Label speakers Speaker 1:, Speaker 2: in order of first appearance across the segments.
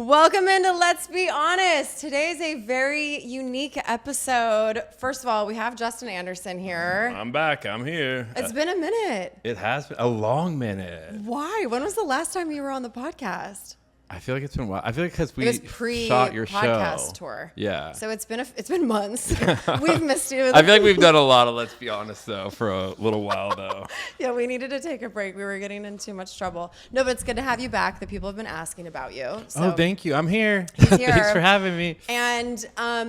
Speaker 1: Welcome into Let's Be Honest. Today's a very unique episode. First of all, we have Justin Anderson here.
Speaker 2: I'm back. I'm here.
Speaker 1: It's been a minute.
Speaker 2: It has been a long minute.
Speaker 1: Why? When was the last time you were on the podcast?
Speaker 2: I feel like it's been a while. I feel like because we
Speaker 1: shot
Speaker 2: your
Speaker 1: podcast
Speaker 2: show.
Speaker 1: Tour.
Speaker 2: Yeah.
Speaker 1: So it's been months. We've missed you.
Speaker 2: I feel like we've done a lot of Let's Be Honest though for a little while though.
Speaker 1: Yeah, we needed to take a break. We were getting in too much trouble. No, but it's good to have you back. The people have been asking about you. So.
Speaker 2: Oh, thank you. I'm here.
Speaker 1: He's here.
Speaker 2: Thanks for having me.
Speaker 1: And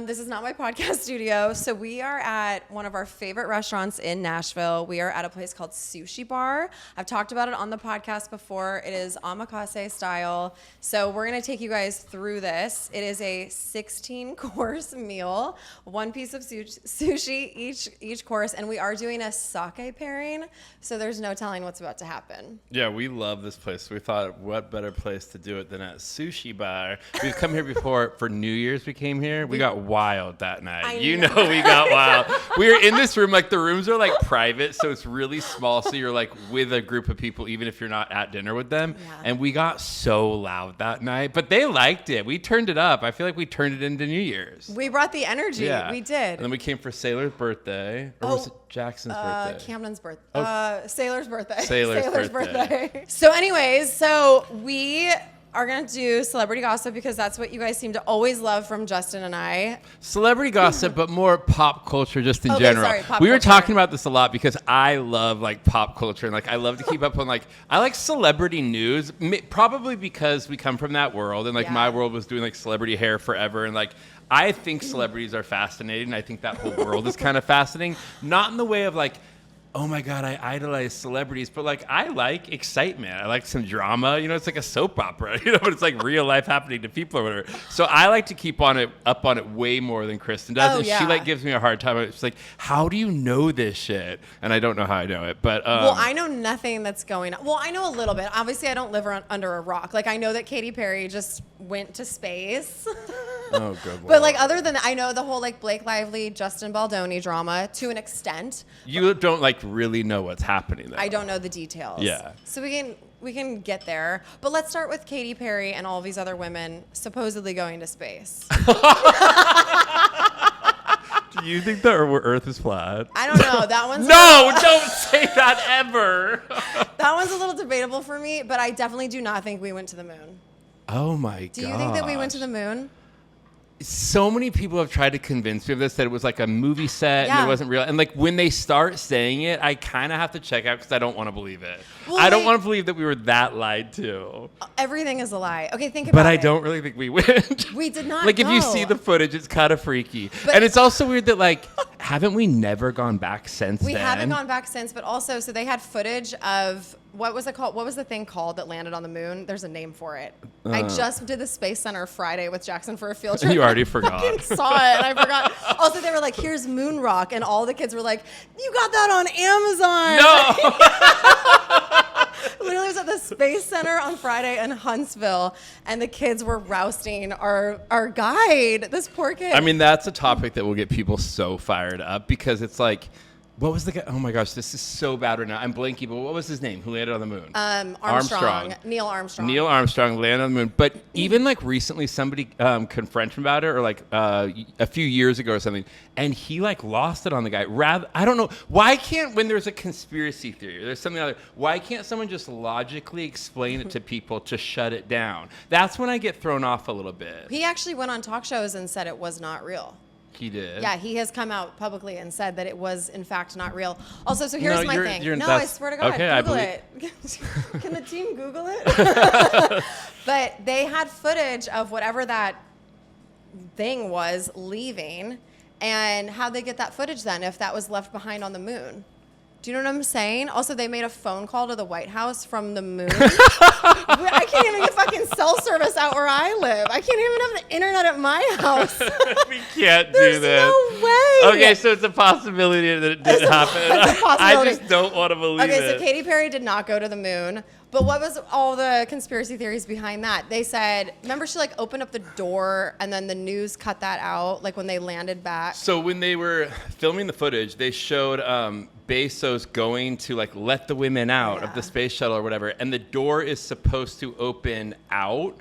Speaker 1: this is not my podcast studio. So we are at one of our favorite restaurants in Nashville. We are at a place called Sushi Bar. I've talked about it on the podcast before. It is omakase style. So we're going to take you guys through this. It is a 16-course meal, one piece of sushi each course, and we are doing a sake pairing, so there's no telling what's about to happen.
Speaker 2: Yeah, we love this place. We thought, what better place to do it than at Sushi Bar? We've come here before for New Year's. We came here. We got wild that night. We got wild. We were in this room, like the rooms are like private, so it's really small. So you're like with a group of people, even if you're not at dinner with them. Yeah. And we got so loud that night, but they liked it. We turned it up. I feel like we turned it into New Year's.
Speaker 1: We brought the energy. Yeah. We did.
Speaker 2: And then we came for Sailor's birthday. Or was it Jackson's birthday?
Speaker 1: Camden's birthday. Sailor's birthday.
Speaker 2: Sailor's birthday.
Speaker 1: So anyways, we are going to do celebrity gossip because that's what you guys seem to always love from Justin and I.
Speaker 2: Celebrity gossip, but more pop culture just in general.
Speaker 1: Sorry,
Speaker 2: we were talking about this a lot because I love like pop culture and like I love to keep up on like I like celebrity news probably because we come from that world and like my world was doing like celebrity hair forever and like I think celebrities are fascinating. I think that whole world is kind of fascinating. Not in the way of like, oh my God, I idolize celebrities, but like I like excitement. I like some drama. You know, it's like a soap opera, you know, but it's like real life happening to people or whatever. So I like to keep up on it way more than Kristin does. And she like gives me a hard time. It's like, how do you know this shit? And I don't know how I know it, but
Speaker 1: well, I know nothing that's going on. Well, I know a little bit. Obviously, I don't live under a rock. Like I know that Katy Perry just went to space.
Speaker 2: Oh, good Lord.
Speaker 1: But like other than that, I know the whole like Blake Lively, Justin Baldoni drama to an extent.
Speaker 2: You don't like really know what's happening though.
Speaker 1: I don't know the details.
Speaker 2: Yeah.
Speaker 1: So we can get there. But let's start with Katy Perry and all these other women supposedly going to space.
Speaker 2: Do you think the Earth is flat?
Speaker 1: I don't know. That one's
Speaker 2: don't say that ever.
Speaker 1: That one's a little debatable for me, but I definitely do not think we went to the moon.
Speaker 2: Oh my God.
Speaker 1: Do you think that we went to the moon?
Speaker 2: So many people have tried to convince me of this, that it was like a movie set and it wasn't real. And like when they start saying it, I kind of have to check out because I don't want to believe it. Well, I don't want to believe that we were that lied to.
Speaker 1: Everything is a lie. Okay, think about it.
Speaker 2: But I don't really think we went.
Speaker 1: We did not
Speaker 2: Like
Speaker 1: go.
Speaker 2: If you see the footage, it's kind of freaky. And it's also weird that like, haven't we never gone back since then?
Speaker 1: We haven't gone back since, but also, so they had footage of, what was it called? What was the thing called that landed on the moon? There's a name for it. I just did the Space Center Friday with Jackson for a field trip.
Speaker 2: You already forgot.
Speaker 1: I saw it and I forgot. Also, they were like, here's moon rock. And all the kids were like, you got that on Amazon.
Speaker 2: No.
Speaker 1: Literally was at the Space Center on Friday in Huntsville, and the kids were roasting our guide. This poor kid.
Speaker 2: I mean, that's a topic that will get people so fired up because it's like, what was the guy? Oh my gosh, this is so bad right now. I'm blanking, but what was his name? Who landed on the moon?
Speaker 1: Armstrong. Neil Armstrong.
Speaker 2: Neil Armstrong landed on the moon. But even like recently, somebody confronted him about it, or like a few years ago or something, and he like lost it on the guy. I don't know why can't when there's a conspiracy theory, or there's something other. Why can't someone just logically explain it to people to shut it down? That's when I get thrown off a little bit.
Speaker 1: He actually went on talk shows and said it was not real.
Speaker 2: He did.
Speaker 1: Yeah, he has come out publicly and said that it was, in fact, not real. Also, so here's my thing. No, I swear to God,
Speaker 2: okay,
Speaker 1: Google it. Can the team Google it? But they had footage of whatever that thing was leaving, and how'd they get that footage then if that was left behind on the moon? Do you know what I'm saying? Also, they made a phone call to the White House from the moon. I can't even get fucking cell service out where I live. I can't even have the internet at my house.
Speaker 2: We can't do
Speaker 1: There's
Speaker 2: this.
Speaker 1: no way.
Speaker 2: Okay, so it's a possibility that it didn't happen.
Speaker 1: It's a possibility.
Speaker 2: I just don't want to believe it.
Speaker 1: Okay, so Katy Perry did not go to the moon. But what was all the conspiracy theories behind that? They said, remember she like opened up the door and then the news cut that out, like when they landed back?
Speaker 2: So when they were filming the footage, they showed Bezos going to like let the women out of the space shuttle or whatever, and the door is supposed to open out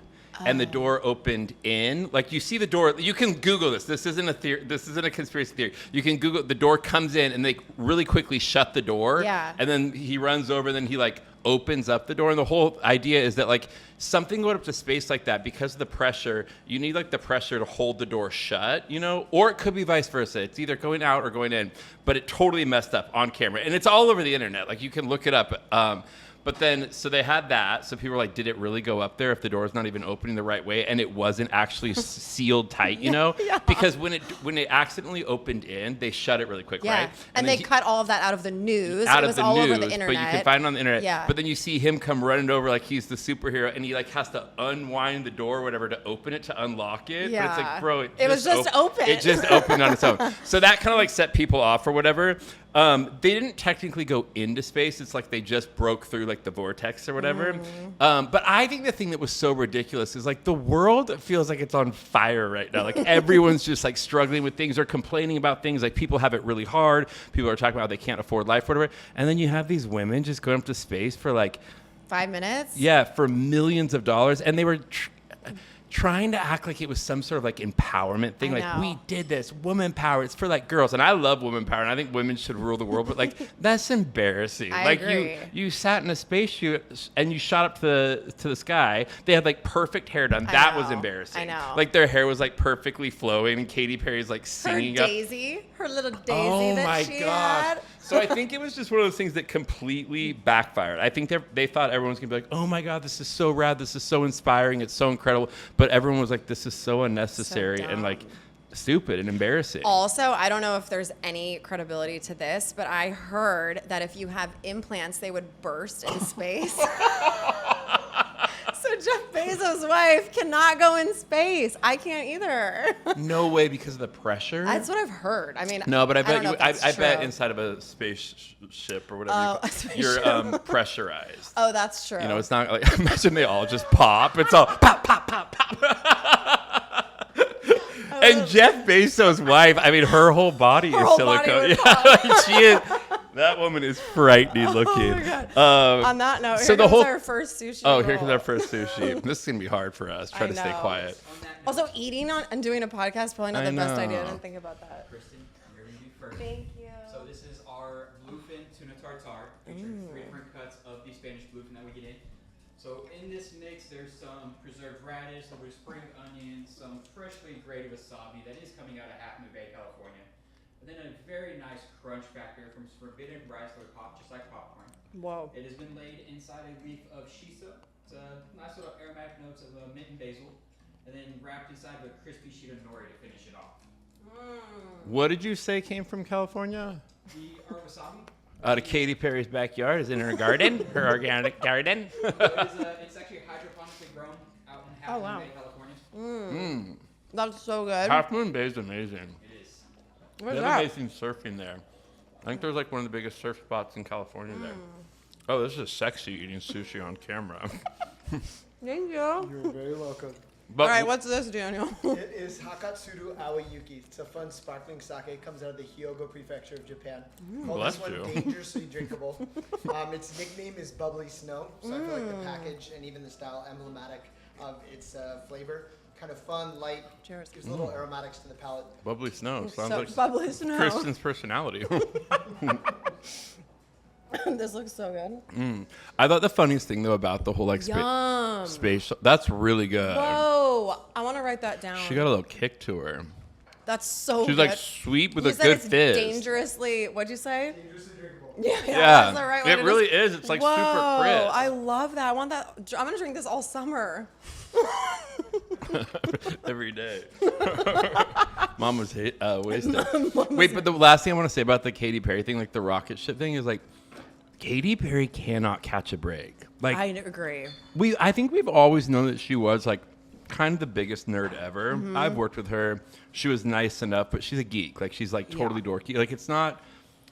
Speaker 2: and the door opened in. Like you see the door. You can Google this. This isn't a theory. This isn't a conspiracy theory. You can Google. The door comes in, and they really quickly shut the door.
Speaker 1: Yeah.
Speaker 2: And then he runs over, and then he like opens up the door, and the whole idea is that like something going up to space like that, because of the pressure, you need like the pressure to hold the door shut, you know, or it could be vice versa. It's either going out or going in, but it totally messed up on camera, and it's all over the internet. Like you can look it up. But then, so they had that. So people were like, did it really go up there if the door's not even opening the right way? And it wasn't actually sealed tight, you know?
Speaker 1: Yeah.
Speaker 2: Because when it accidentally opened in, they shut it really quick, right?
Speaker 1: And they cut all of that out of the news.
Speaker 2: Out
Speaker 1: it
Speaker 2: of
Speaker 1: was
Speaker 2: the
Speaker 1: all
Speaker 2: news,
Speaker 1: over the internet.
Speaker 2: but you can find it on the internet.
Speaker 1: Yeah.
Speaker 2: But then you see him come running over like he's the superhero, and he like has to unwind the door or whatever to open it, to unlock it.
Speaker 1: Yeah.
Speaker 2: But it's like, bro,
Speaker 1: it was just open.
Speaker 2: It just opened on its own. So that kind of like set people off or whatever. They didn't technically go into space. It's like they just broke through like the vortex or whatever. But I think the thing that was so ridiculous is like the world feels like it's on fire right now. Like everyone's just like struggling with things or complaining about things. Like people have it really hard. People are talking about how they can't afford life, whatever. And then you have these women just going up to space for like
Speaker 1: 5 minutes.
Speaker 2: Yeah, for millions of dollars, and they were trying to act like it was some sort of like empowerment thing. Like, we did this, woman power. It's for like girls, and I love woman power, and I think women should rule the world. But like, that's embarrassing.
Speaker 1: I
Speaker 2: like
Speaker 1: agree.
Speaker 2: you sat in a spaceship and you shot up to the sky. They had like perfect hair done. That was embarrassing.
Speaker 1: I know.
Speaker 2: Like their hair was like perfectly flowing, and Katy Perry's like singing
Speaker 1: Her
Speaker 2: up.
Speaker 1: Daisy, her little Daisy that she had.
Speaker 2: So I think it was just one of those things that completely backfired. I think they thought everyone was going to be like, oh my God, this is so rad. This is so inspiring. It's so incredible. But everyone was like, this is so unnecessary and like stupid and embarrassing.
Speaker 1: Also, I don't know if there's any credibility to this, but I heard that if you have implants, they would burst in space. So Jeff Bezos' wife cannot go in space. I can't either.
Speaker 2: No way, because of the pressure?
Speaker 1: That's what I've heard. I mean,
Speaker 2: no, but I bet
Speaker 1: I
Speaker 2: bet inside of a spaceship or whatever you're pressurized.
Speaker 1: Oh, that's true.
Speaker 2: You know, it's not like, imagine they all just pop. It's all pop, pop, pop, pop. And Jeff Bezos' wife, I mean, her whole body is silicone. She is. That woman is frightening looking.
Speaker 1: Oh my God. On that note, here comes our first sushi.
Speaker 2: Oh, here comes our first sushi. This is going to be hard for us. Try to stay quiet.
Speaker 1: Also, eating and doing a podcast, probably not the best idea. I didn't think about that.
Speaker 3: Kristin, you're going to do first.
Speaker 1: Thank you.
Speaker 3: So this is our bluefin tuna tartare, featuring 3 different cuts of the Spanish bluefin that we get in. So in this mix, there's some preserved radish, a little spring onion, some freshly grated wasabi that is coming out of Half Moon Bay, California. And then a very nice crunch factor from forbidden rice that would pop just like popcorn.
Speaker 1: Whoa.
Speaker 3: It has been laid inside a leaf of shisa. It's a nice little aromatic notes of mint and basil. And then wrapped inside of a crispy sheet of nori to finish it off.
Speaker 2: What did you say came from California?
Speaker 3: Our wasabi.
Speaker 2: Out of Katy Perry's backyard, is in her garden, her organic garden.
Speaker 3: It's actually hydroponically grown out in Half Moon Bay, California.
Speaker 1: That's so good.
Speaker 2: Half Moon Bay is amazing.
Speaker 3: It is.
Speaker 1: What's
Speaker 2: They
Speaker 1: that?
Speaker 2: have amazing surfing there. I think there's like one of the biggest surf spots in California there. Oh, this is sexy eating sushi on camera.
Speaker 1: Thank you.
Speaker 4: You're very welcome.
Speaker 2: But
Speaker 1: All right, what's this, Daniel?
Speaker 4: It is Hakatsuru Awayuki. It's a fun sparkling sake. It comes out of the Hyogo Prefecture of Japan. Called this
Speaker 2: Bless
Speaker 4: one
Speaker 2: you.
Speaker 4: dangerously drinkable. Its nickname is Bubbly Snow, so I feel like the package and even the style emblematic of its flavor. Kind of fun, light.
Speaker 1: Cheers.
Speaker 4: Gives little aromatics to the palate.
Speaker 2: bubbly snow sounds
Speaker 1: So
Speaker 2: like
Speaker 1: bubbly snow.
Speaker 2: Kristin's personality.
Speaker 1: This looks so good.
Speaker 2: I thought the funniest thing though about the whole like
Speaker 1: Yum.
Speaker 2: space, that's really good.
Speaker 1: Whoa. I want to write that down.
Speaker 2: She got a little kick to her.
Speaker 1: That's so
Speaker 2: She's
Speaker 1: good.
Speaker 2: like sweet with
Speaker 1: You
Speaker 2: a
Speaker 1: said
Speaker 2: good
Speaker 1: it's
Speaker 2: fizz.
Speaker 1: dangerously, what'd you say?
Speaker 4: Dangerously drinkable.
Speaker 1: Yeah,
Speaker 2: Yeah,
Speaker 1: that's the right way
Speaker 2: it
Speaker 1: to
Speaker 2: really is. It's like
Speaker 1: Whoa,
Speaker 2: super crisp.
Speaker 1: I love that. I want that. I'm going to drink this all summer.
Speaker 2: Every day. Mom was wasted. Wait, but the last thing I want to say about the Katy Perry thing, like the rocket ship thing, is like Katy Perry cannot catch a break. Like
Speaker 1: I agree.
Speaker 2: I think we've always known that she was like kind of the biggest nerd ever. I've worked with her. She was nice enough, but she's a geek. Like she's like totally dorky. Like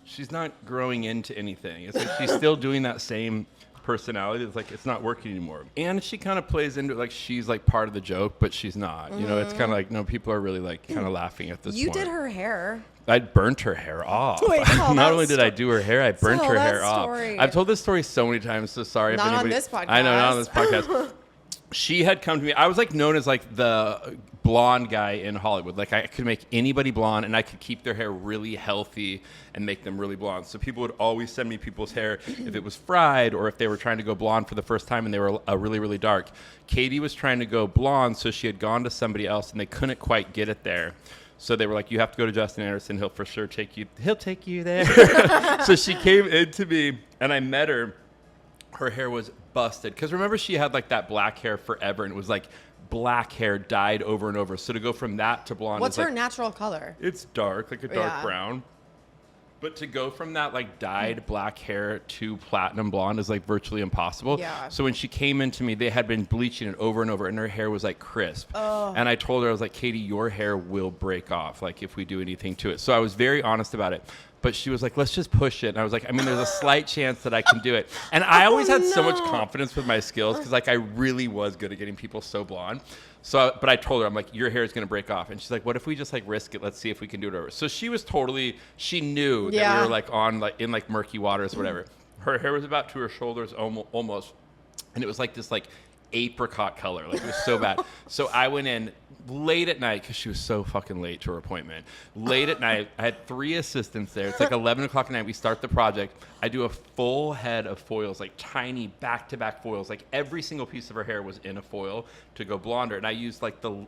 Speaker 2: she's not growing into anything. It's like she's still doing that same personality. It's like it's not working anymore. And she kind of plays into it like she's like part of the joke, but she's not. You know, it's kind of like no, people are really like kind of laughing at this
Speaker 1: You
Speaker 2: point.
Speaker 1: did her hair.
Speaker 2: I burnt her hair off.
Speaker 1: Wait, tell
Speaker 2: Not
Speaker 1: that
Speaker 2: only did I do her hair, I burnt
Speaker 1: Tell
Speaker 2: her
Speaker 1: that
Speaker 2: hair off.
Speaker 1: story.
Speaker 2: I've told this story so many times, so sorry
Speaker 1: Not
Speaker 2: if
Speaker 1: on
Speaker 2: anybody.
Speaker 1: this podcast.
Speaker 2: I know, not on this podcast. she had come to me. I was like known as like the blonde guy in Hollywood. Like I could make anybody blonde, and I could keep their hair really healthy and make them really blonde. So people would always send me people's hair if it was fried or if they were trying to go blonde for the first time and they were really, really dark. Katy was trying to go blonde, so she had gone to somebody else and they couldn't quite get it there. So they were like, you have to go to Justin Anderson. He'll for sure take you. He'll take you there. So she came into me and I met her. Her hair was busted. Because remember, she had like that black hair forever, and it was like black hair dyed over and over. So to go from that to blonde.
Speaker 1: What's
Speaker 2: is
Speaker 1: her
Speaker 2: like,
Speaker 1: natural color?
Speaker 2: It's dark, like a dark brown. But to go from that like dyed black hair to platinum blonde is like virtually impossible.
Speaker 1: Yeah.
Speaker 2: So when she came into me, they had been bleaching it over and over, and her hair was like crisp. Oh. And I told her, I was like, Katy, your hair will break off, like if we do anything to it. So I was very honest about it. But she was like, let's just push it. And I was like, I mean, there's a slight chance that I can do it. And I always had so much confidence with my skills because like I really was good at getting people so blonde. So, but I told her, I'm like, your hair is going to break off. And she's like, what if we just like risk it? Let's see if we can do it over. So she was totally, she knew that we were like on like in like murky waters, whatever. Her hair was about to her shoulders almost. And it was like this like apricot color. Like it was so bad. So I went in late at night because she was so fucking late to her appointment. Late at night, I had 3 assistants there. It's like 11 o'clock at night. We start the project. I do a full head of foils, like tiny back-to-back foils. Like every single piece of her hair was in a foil to go blonder. And I used like the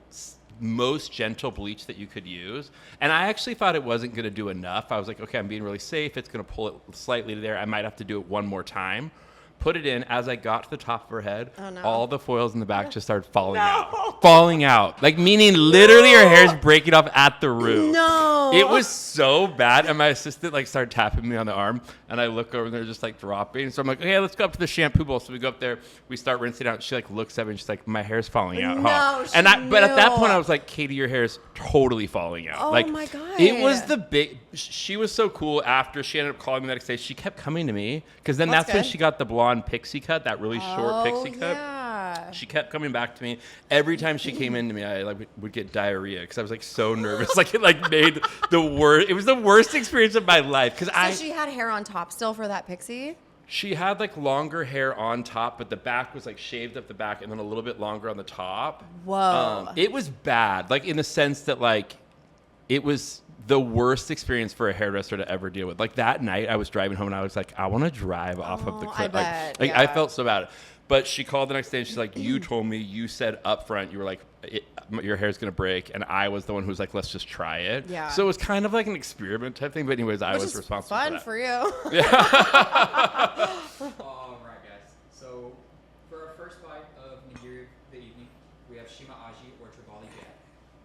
Speaker 2: most gentle bleach that you could use. And I actually thought it wasn't going to do enough. I was like, okay, I'm being really safe. It's going to pull it slightly to there. I might have to do it one more time. Put it in. As I got to the top of her head, all the foils in the back just started falling out. Falling out. Like, meaning literally her hair's breaking off at the root.
Speaker 1: No.
Speaker 2: It was so bad. And my assistant, like, started tapping me on the arm. And I look over and they're just, like, dropping. So I'm like, okay, let's go up to the shampoo bowl. So we go up there. We start rinsing out. She, like, looks at me and she's like, my hair's falling out.
Speaker 1: No,
Speaker 2: But at that point, I was like, Katy, your hair's totally falling out.
Speaker 1: Oh,
Speaker 2: like,
Speaker 1: my God.
Speaker 2: It was the big... She was so cool. After she ended up calling me the next day, she kept coming to me. Because then that's when she got the blonde pixie cut, that really short pixie cut.
Speaker 1: Yeah.
Speaker 2: She kept coming back to me. Every time she came into me, I like would get diarrhea because I was like so nervous. Like it like made the worst. It was the worst experience of my life because
Speaker 1: So she had hair on top still for that pixie?
Speaker 2: She had like longer hair on top, but the back was like shaved up the back and then a little bit longer on the top.
Speaker 1: Whoa.
Speaker 2: It was bad, like in the sense that like it was the worst experience for a hairdresser to ever deal with. Like that night I was driving home and I was like, I want to drive off of the cliff. I felt so bad. But she called the next day and she's like, you told me, you said up front, you were like, your hair's going to break. And I was the one who was like, let's just try it.
Speaker 1: Yeah.
Speaker 2: So it was kind of like an experiment type thing. But anyways, I was responsible for that.
Speaker 1: Fun for you.
Speaker 3: All right, guys. So for our first bite of nigiri of the evening, we have shima aji or trevally jet.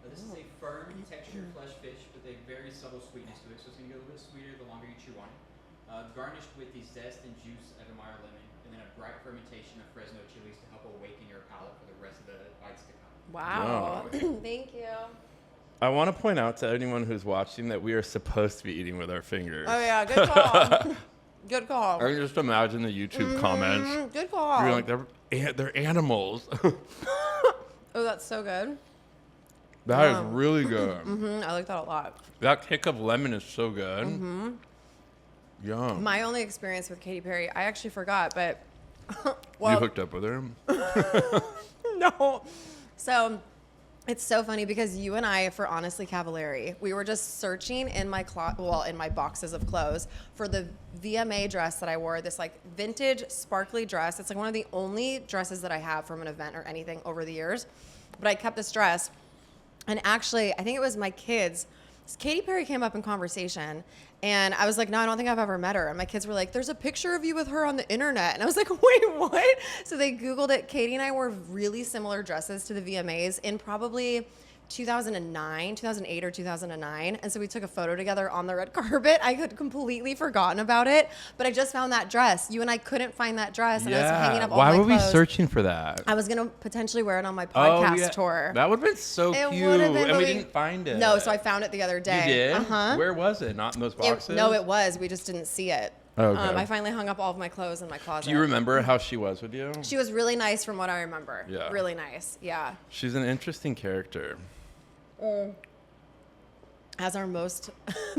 Speaker 3: This is a firm texture flesh fish with a very subtle sweetness to it. So it's going to get a little bit sweeter the longer you chew on it. Garnished with the zest and juice of Amara lemon, and then a bright fermentation of Fresno chilies to help awaken your palate for the rest of the bites to come.
Speaker 1: Wow. Thank you.
Speaker 2: I want to point out to anyone who's watching that we are supposed to be eating with our fingers.
Speaker 1: Oh, yeah. Good call. Good call.
Speaker 2: I can just imagine the YouTube comments.
Speaker 1: Good call.
Speaker 2: You're like, they're animals.
Speaker 1: Oh, that's so good.
Speaker 2: That is really good.
Speaker 1: I like that a lot.
Speaker 2: That kick of lemon is so good. Yum.
Speaker 1: My only experience with Katy Perry, I actually forgot, but
Speaker 2: You hooked up with her?
Speaker 1: no. So it's so funny because you and I, for Honestly Cavallari, we were just searching in my in my boxes of clothes for the VMA dress that I wore, this like vintage sparkly dress. It's like one of the only dresses that I have from an event or anything over the years. But I kept this dress. And actually, I think it was my kids. Katy Perry came up in conversation, and I was like, no, I don't think I've ever met her. And my kids were like, there's a picture of you with her on the internet. And I was like, wait, what? So they Googled it. Katy and I wore really similar dresses to the VMAs in probably 2008 or 2009. And so we took a photo together on the red carpet. I had completely forgotten about it, but I just found that dress. You and I couldn't find that dress, and I was hanging up all my clothes.
Speaker 2: Why were we searching for that?
Speaker 1: I was going to potentially wear it on my podcast tour.
Speaker 2: That would have been so cute. And we didn't find it.
Speaker 1: No, so I found it the other day.
Speaker 2: You did?
Speaker 1: Uh-huh.
Speaker 2: Where was it? Not in those boxes?
Speaker 1: No, it was. We just didn't see it.
Speaker 2: Okay.
Speaker 1: I finally hung up all of my clothes in my closet.
Speaker 2: Do you remember how she was with you?
Speaker 1: She was really nice from what I remember.
Speaker 2: Yeah.
Speaker 1: Really nice. Yeah.
Speaker 2: She's an interesting character.
Speaker 1: As are most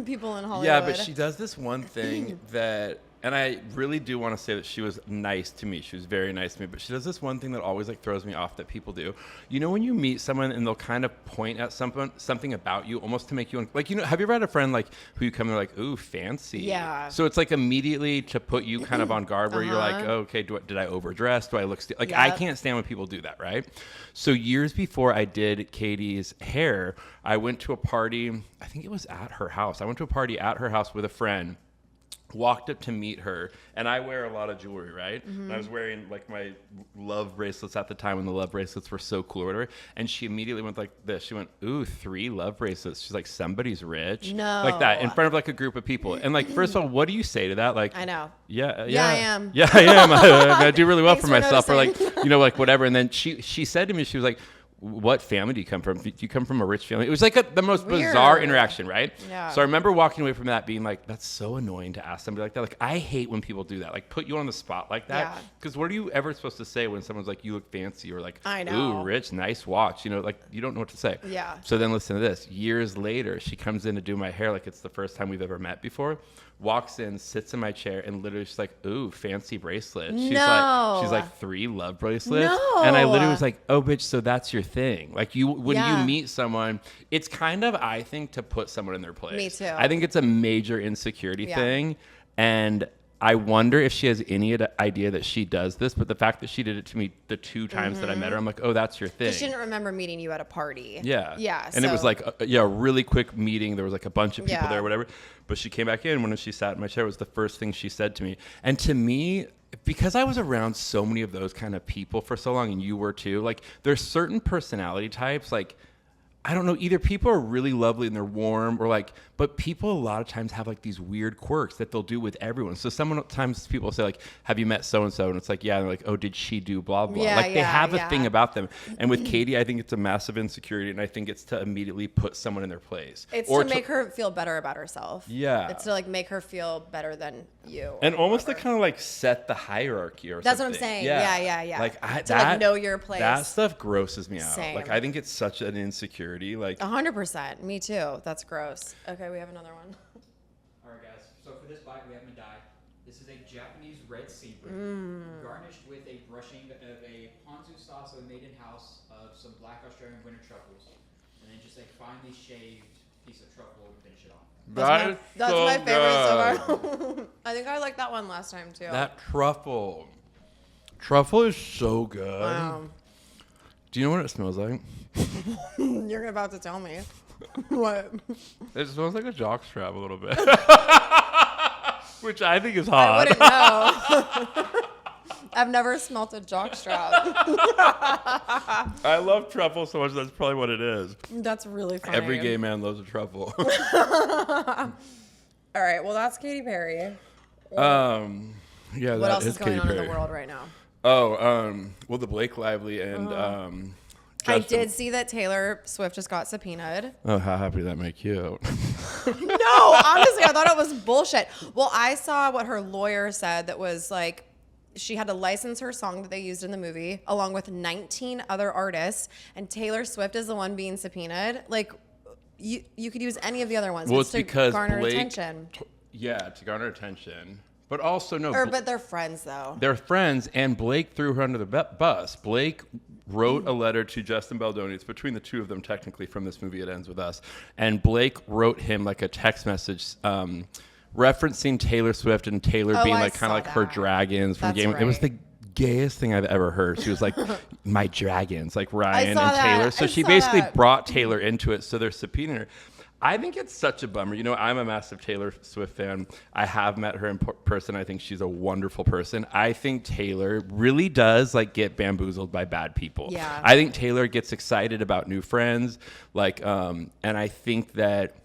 Speaker 1: people in Hollywood.
Speaker 2: Yeah, but she does this one thing that And I really do want to say that she was nice to me. She was very nice to me. But she does this one thing that always like throws me off that people do. You know, when you meet someone and they'll kind of point at something about you almost to make you like, you know, have you ever had a friend like who you come and they're like, ooh, fancy?
Speaker 1: Yeah.
Speaker 2: So it's like immediately to put you kind of on guard where you're like, oh, okay, did I overdress? Do I look like I can't stand when people do that, right? So years before I did Katy's hair, I went to a party. I think it was at her house. I went to a party at her house with a friend. Walked up to meet her, and I wear a lot of jewelry, right? And I was wearing like my love bracelets at the time when the love bracelets were so cool or whatever. And she immediately went like this. She went, ooh, 3 love bracelets. She's like, somebody's rich.
Speaker 1: No.
Speaker 2: Like that in front of like a group of people. And like, first of all, what do you say to that? Like,
Speaker 1: I know.
Speaker 2: Yeah,
Speaker 1: I am.
Speaker 2: Yeah, I am. I do really well
Speaker 1: Thanks
Speaker 2: for myself. Or
Speaker 1: noticing.
Speaker 2: like, you know, like whatever. And then she said to me, she was like, what family do you come from? Do you come from a rich family? It was like the most bizarre interaction, right?
Speaker 1: Yeah.
Speaker 2: So I remember walking away from that being like, that's so annoying to ask somebody like that. Like, I hate when people do that. Like, put you on the spot like that.
Speaker 1: Yeah.
Speaker 2: Because what are you ever supposed to say when someone's like, you look fancy, or like,
Speaker 1: I know.
Speaker 2: ooh, rich, nice watch? You know, like, you don't know what to say.
Speaker 1: Yeah.
Speaker 2: So then listen to this. Years later, she comes in to do my hair like it's the first time we've ever met before. Walks in, sits in my chair, and literally she's like, ooh, fancy bracelet. She's like 3 love bracelets.
Speaker 1: No.
Speaker 2: And I literally was like, oh, bitch, so that's your thing. Like, when you meet someone, it's kind of, I think, to put someone in their place.
Speaker 1: Me too.
Speaker 2: I think it's a major insecurity thing. And I wonder if she has any idea that she does this, but the fact that she did it to me the 2 times that I met her, I'm like, oh, that's your thing.
Speaker 1: She didn't remember meeting you at a party.
Speaker 2: Yeah.
Speaker 1: Yeah.
Speaker 2: And it was like, a really quick meeting. There was like a bunch of people there, whatever. But she came back in when she sat in my chair. It was the first thing she said to me. And to me, because I was around so many of those kind of people for so long, and you were too, like, there's certain personality types, like, I don't know, either people are really lovely and they're warm, or like, but people a lot of times have like these weird quirks that they'll do with everyone. So sometimes people say like, have you met so-and-so? And it's like, yeah. And they're like, oh, did she do blah, blah.
Speaker 1: Yeah,
Speaker 2: like they have a
Speaker 1: yeah.
Speaker 2: thing about them. And with Katy, I think it's a massive insecurity. And I think it's to immediately put someone in their place.
Speaker 1: It's
Speaker 2: or
Speaker 1: to make her feel better about herself.
Speaker 2: Yeah.
Speaker 1: It's to like make her feel better than you.
Speaker 2: And almost to kind of like set the hierarchy or
Speaker 1: That's
Speaker 2: something.
Speaker 1: what I'm saying. Yeah.
Speaker 2: Like
Speaker 1: to like know your place.
Speaker 2: That stuff grosses me out.
Speaker 1: Same.
Speaker 2: Like, I think it's such an insecurity. Like,
Speaker 1: 100%. Me too. That's gross. Okay, we have another one.
Speaker 3: All right, guys. So for this bite, we have Madai. This is a Japanese red sea bread, garnished with a brushing of a ponzu sauce that we made in-house of some black Australian winter truffles, and then just a finely shaved piece of truffle to finish it off.
Speaker 1: That's
Speaker 2: so
Speaker 1: my favorite so
Speaker 2: good.
Speaker 1: far. I think I liked that one last time too.
Speaker 2: That truffle is so good.
Speaker 1: Wow.
Speaker 2: Do you know what it smells like?
Speaker 1: You're about to tell me. What?
Speaker 2: It smells like a jockstrap a little bit. Which I think is hot.
Speaker 1: I wouldn't know. I've never smelt a jockstrap.
Speaker 2: I love truffle so much, that's probably what it is.
Speaker 1: That's really funny.
Speaker 2: Every gay man loves a truffle.
Speaker 1: All right, well, that's Katy Perry.
Speaker 2: Yeah,
Speaker 1: What else is going on in the world right now?
Speaker 2: Well, the Blake Lively and
Speaker 1: I did see that Taylor Swift just got subpoenaed.
Speaker 2: Oh, how happy did that make you?
Speaker 1: No, honestly, I thought it was bullshit. Well, I saw what her lawyer said that was like, she had to license her song that they used in the movie along with 19 other artists, and Taylor Swift is the one being subpoenaed. Like, you could use any of the other ones.
Speaker 2: Well, it's because
Speaker 1: garner
Speaker 2: Blake,
Speaker 1: attention.
Speaker 2: To garner attention. But also, no.
Speaker 1: But they're friends, though.
Speaker 2: They're friends, and Blake threw her under the bus. Blake wrote a letter to Justin Baldoni. It's between the two of them, technically, from This Movie It Ends With Us. And Blake wrote him like a text message referencing Taylor Swift and Taylor being like kind of like her dragons from Game.
Speaker 1: Right.
Speaker 2: It was the gayest thing I've ever heard. She was like, my dragons, like Ryan and Taylor. So she basically brought Taylor into it. So they're subpoenaing her. I think it's such a bummer. You know, I'm a massive Taylor Swift fan. I have met her in person. I think she's a wonderful person. I think Taylor really does like get bamboozled by bad people.
Speaker 1: Yeah.
Speaker 2: I think Taylor gets excited about new friends. Like, and I think that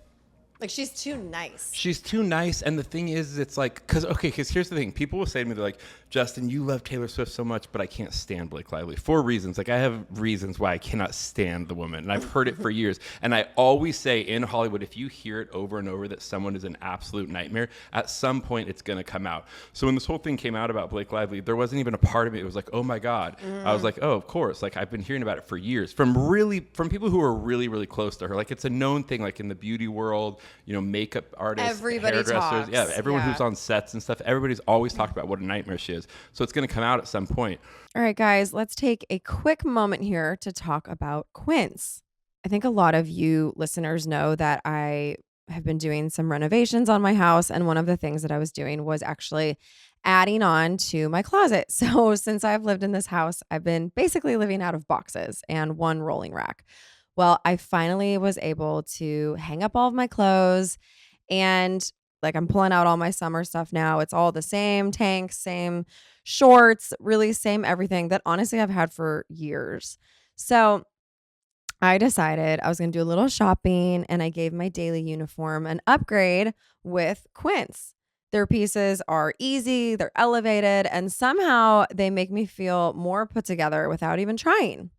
Speaker 1: Like, she's too nice.
Speaker 2: She's too nice. And the thing is, it's like, because here's the thing. People will say to me, they're like, Justin, you love Taylor Swift so much, but I can't stand Blake Lively for reasons. Like, I have reasons why I cannot stand the woman. And I've heard it for years. And I always say in Hollywood, if you hear it over and over that someone is an absolute nightmare, at some point it's going to come out. So when this whole thing came out about Blake Lively, there wasn't even a part of me. It was like, oh my God. I was like, oh, of course. Like, I've been hearing about it for years from people who are really, really close to her. Like, it's a known thing, like in the beauty world makeup artists,
Speaker 1: Everybody
Speaker 2: hairdressers.
Speaker 1: talks.
Speaker 2: Yeah, everyone who's on sets and stuff. Everybody's always talked about what a nightmare she is. So it's going to come out at some point.
Speaker 1: All right, guys, let's take a quick moment here to talk about Quints. I think a lot of you listeners know that I have been doing some renovations on my house. And one of the things that I was doing was actually adding on to my closet. So since I've lived in this house, I've been basically living out of boxes and one rolling rack. Well, I finally was able to hang up all of my clothes, and like I'm pulling out all my summer stuff now. It's all the same tanks, same shorts, really same everything that honestly I've had for years. So I decided I was going to do a little shopping, and I gave my daily uniform an upgrade with Quints. Their pieces are easy, they're elevated, and somehow they make me feel more put together without even trying.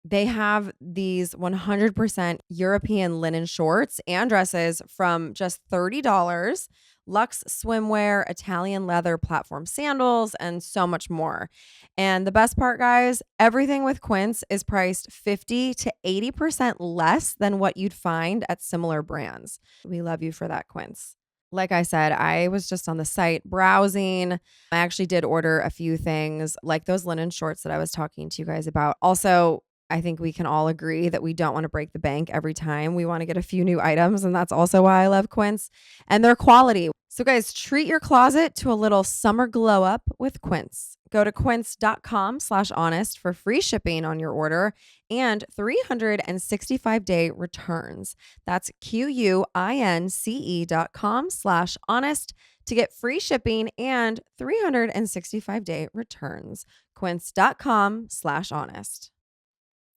Speaker 1: They have these 100% European linen shorts and dresses from just $30, luxe swimwear, Italian leather platform sandals, and so much more. And the best part, guys, everything with Quints is priced 50 to 80% less than what you'd find at similar brands. We love you for that, Quints. Like I said, I was just on the site browsing. I actually did order a few things like those linen shorts that I was talking to you guys about. Also, I think we can all agree that we don't want to break the bank every time. We want to get a few new items, and that's also why I love Quints and their quality. So guys, treat your closet to a little summer glow up with Quints. Go to quints.com/honest for free shipping on your order and 365-day returns. That's QUINCE.com/honest to get free shipping and 365-day returns. Quints.com/honest.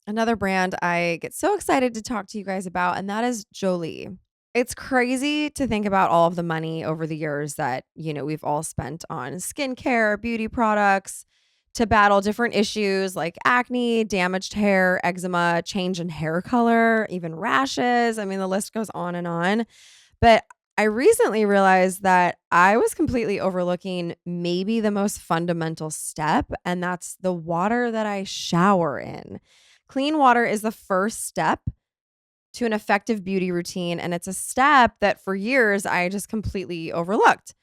Speaker 1: Another brand I get so excited to talk to you guys about, and that is Jolie. It's crazy to think about all of the money over the years that, we've all spent on skincare, beauty products to battle different issues like acne, damaged hair, eczema, change in hair color, even rashes. I mean, the list goes on and on. But I recently realized that I was completely overlooking maybe the most fundamental step, and that's the water that I shower in. Clean water is the first step to an effective beauty routine, and it's a step that for years I just completely overlooked.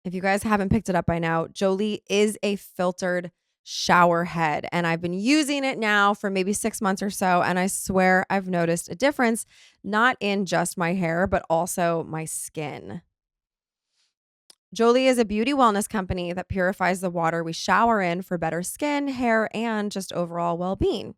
Speaker 1: If you guys haven't picked it up by now, Jolie is a filtered shower head, and I've been using it now for maybe 6 months or so, and I swear I've noticed a difference, not in just my hair, but also my skin. Jolie is a beauty wellness company that purifies the water we shower in for better skin, hair, and just overall well-being.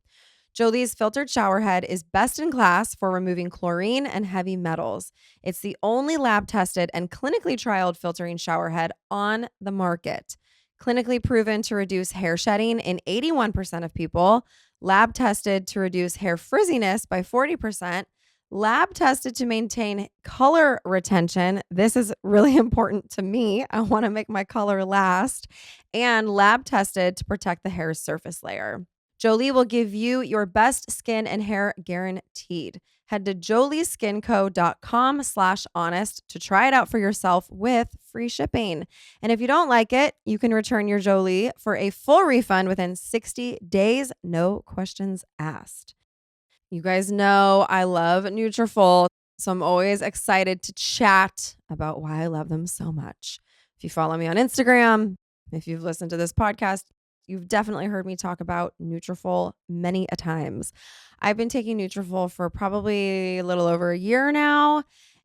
Speaker 1: Jolie's filtered shower head is best in class for removing chlorine and heavy metals. It's the only lab-tested and clinically trialed filtering shower head on the market. Clinically proven to reduce hair shedding in 81% of people, lab-tested to reduce hair frizziness by 40%, lab tested to maintain color retention. This is really important to me. I want to make my color last. And lab tested to protect the hair's surface layer. Jolie will give you your best skin and hair guaranteed. Head to jolieskinco.com/honest to try it out for yourself with free shipping. And if you don't like it, you can return your Jolie for a full refund within 60 days, no questions asked. You guys know I love Neutrifll, so I'm always excited to chat about why I love them so much. If you follow me on Instagram, if you've listened to this podcast, you've definitely heard me talk about Neutrifll many a times. I've been taking Neutrifll for probably a little over a year now.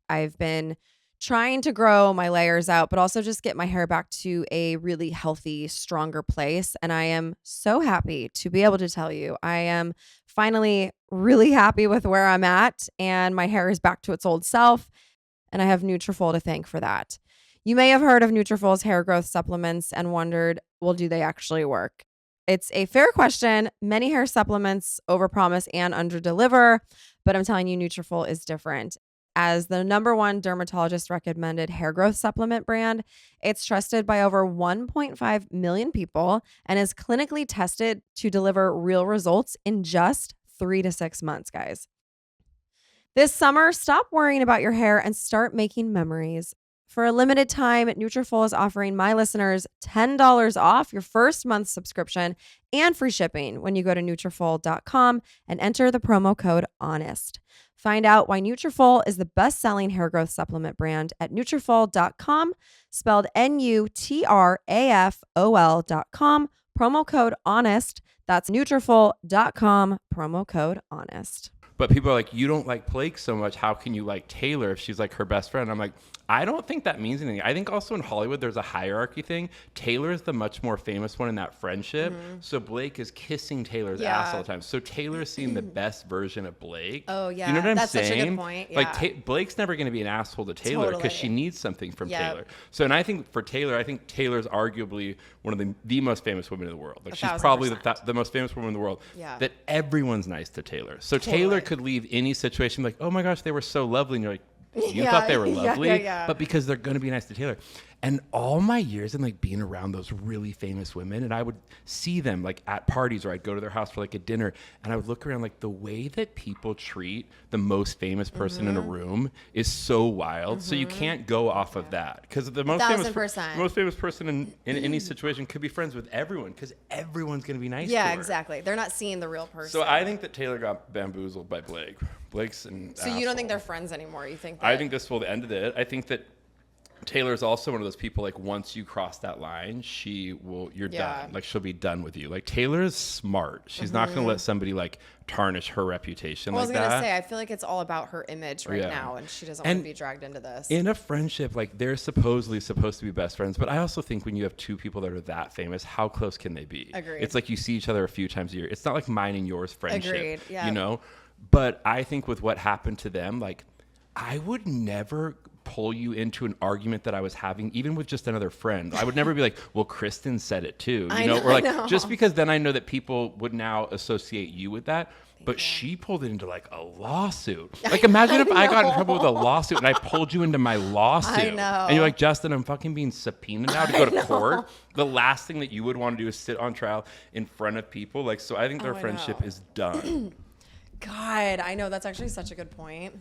Speaker 1: I've been trying to grow my layers out, but also just get my hair back to a really healthy, stronger place. And I am so happy to be able to tell you I am finally really happy with where I'm at, and my hair is back to its old self. And I have Neutrifll to thank for that. You may have heard of Neutrifll's hair growth supplements and wondered, well, do they actually work? It's a fair question. Many hair supplements overpromise and underdeliver, but I'm telling you, Neutrifll is different. As the #1 dermatologist recommended hair growth supplement brand, it's trusted by over 1.5 million people and is clinically tested to deliver real results in just 3 to 6 months, guys. This summer, stop worrying about your hair and start making memories. For a limited time, Neutrifll is offering my listeners $10 off your first month subscription and free shipping when you go to Neutrifll.com and enter the promo code HONEST. Find out why Neutrifll is the best-selling hair growth supplement brand at Neutrifll.com, spelled Nutrafol.com, promo code HONEST. That's Neutrifll.com, promo code HONEST.
Speaker 2: But people are like, you don't like Blake so much. How can you like Taylor if she's like her best friend? I'm like, I don't think that means anything. I think also in Hollywood, there's a hierarchy thing. Taylor is the much more famous one in that friendship. Mm-hmm. So Blake is kissing Taylor's ass all the time. So Taylor's seeing the best version of Blake.
Speaker 1: Oh, yeah.
Speaker 2: You know what I'm
Speaker 1: That's
Speaker 2: saying?
Speaker 1: such a good point. Yeah.
Speaker 2: Like Blake's never going to be an asshole to Taylor because she needs something from Taylor. So, and I think for Taylor, I think Taylor's arguably one of the most famous women in the world. Like she's probably the most famous woman in the world. Yeah. That everyone's nice to Taylor. So Taylor could leave any situation like, oh my gosh, they were so lovely. And you're like, you thought they were lovely, but because they're going to be nice to Taylor. And all my years in like being around those really famous women, and I would see them like at parties, or I'd go to their house for like a dinner, and I would look around like the way that people treat the most famous person in a room is so wild. So you can't go off of that, because the most famous person in any situation could be friends with everyone, because everyone's going to be nice to her.
Speaker 1: Yeah, exactly. They're not seeing the real person.
Speaker 2: So I think that Taylor got bamboozled by Blake. Blake's an
Speaker 1: So you don't think they're friends anymore? You think?
Speaker 2: I think this will end it. I think that Taylor's also one of those people, like, once you cross that line, you're done. Like, she'll be done with you. Like, Taylor's smart. She's not going to let somebody, like, tarnish her reputation like that. I was going
Speaker 1: to say, I feel like it's all about her image right now, and she doesn't want to be dragged into this.
Speaker 2: In a friendship, like, they're supposedly supposed to be best friends, but I also think when you have two people that are that famous, how close can they be?
Speaker 1: Agreed.
Speaker 2: It's like you see each other a few times a year. It's not like mine and yours friendship.
Speaker 1: Agreed, yeah.
Speaker 2: You know? But I think with what happened to them, like, I would never pull you into an argument that I was having, even with just another friend. I would never be like, well, Kristin said it too, you know? Or like, just because then I know that people would now associate you with that. But she pulled it into like a lawsuit. Like, imagine if I got in trouble with a lawsuit and I pulled you into my lawsuit.
Speaker 1: I know.
Speaker 2: And you're like, Justin, I'm fucking being subpoenaed now to go to court. The last thing that you would want to do is sit on trial in front of people. Like, so I think their friendship is done.
Speaker 1: God, I know. That's actually such a good point.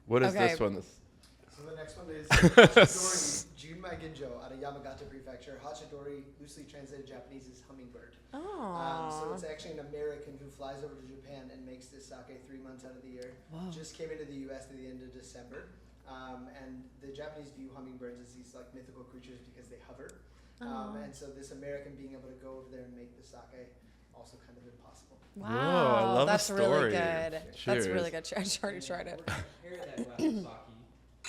Speaker 2: What is this one?
Speaker 4: So the next one is Hachidori Junmai Ginjo out of Yamagata Prefecture. Hachidori, loosely translated Japanese, is hummingbird.
Speaker 1: Oh.
Speaker 4: So it's actually an American who flies over to Japan and makes this sake 3 months out of the year. Whoa. Just came into the U.S. at the end of December. And the Japanese view hummingbirds as these like mythical creatures because they hover. And so this American being able to go over there and make the sake also kind of impossible.
Speaker 1: Wow,
Speaker 2: whoa, I love
Speaker 1: that's
Speaker 2: the story.
Speaker 1: really good.
Speaker 2: Cheers.
Speaker 1: That's really good. I already tried it.
Speaker 3: Pair that glass of sake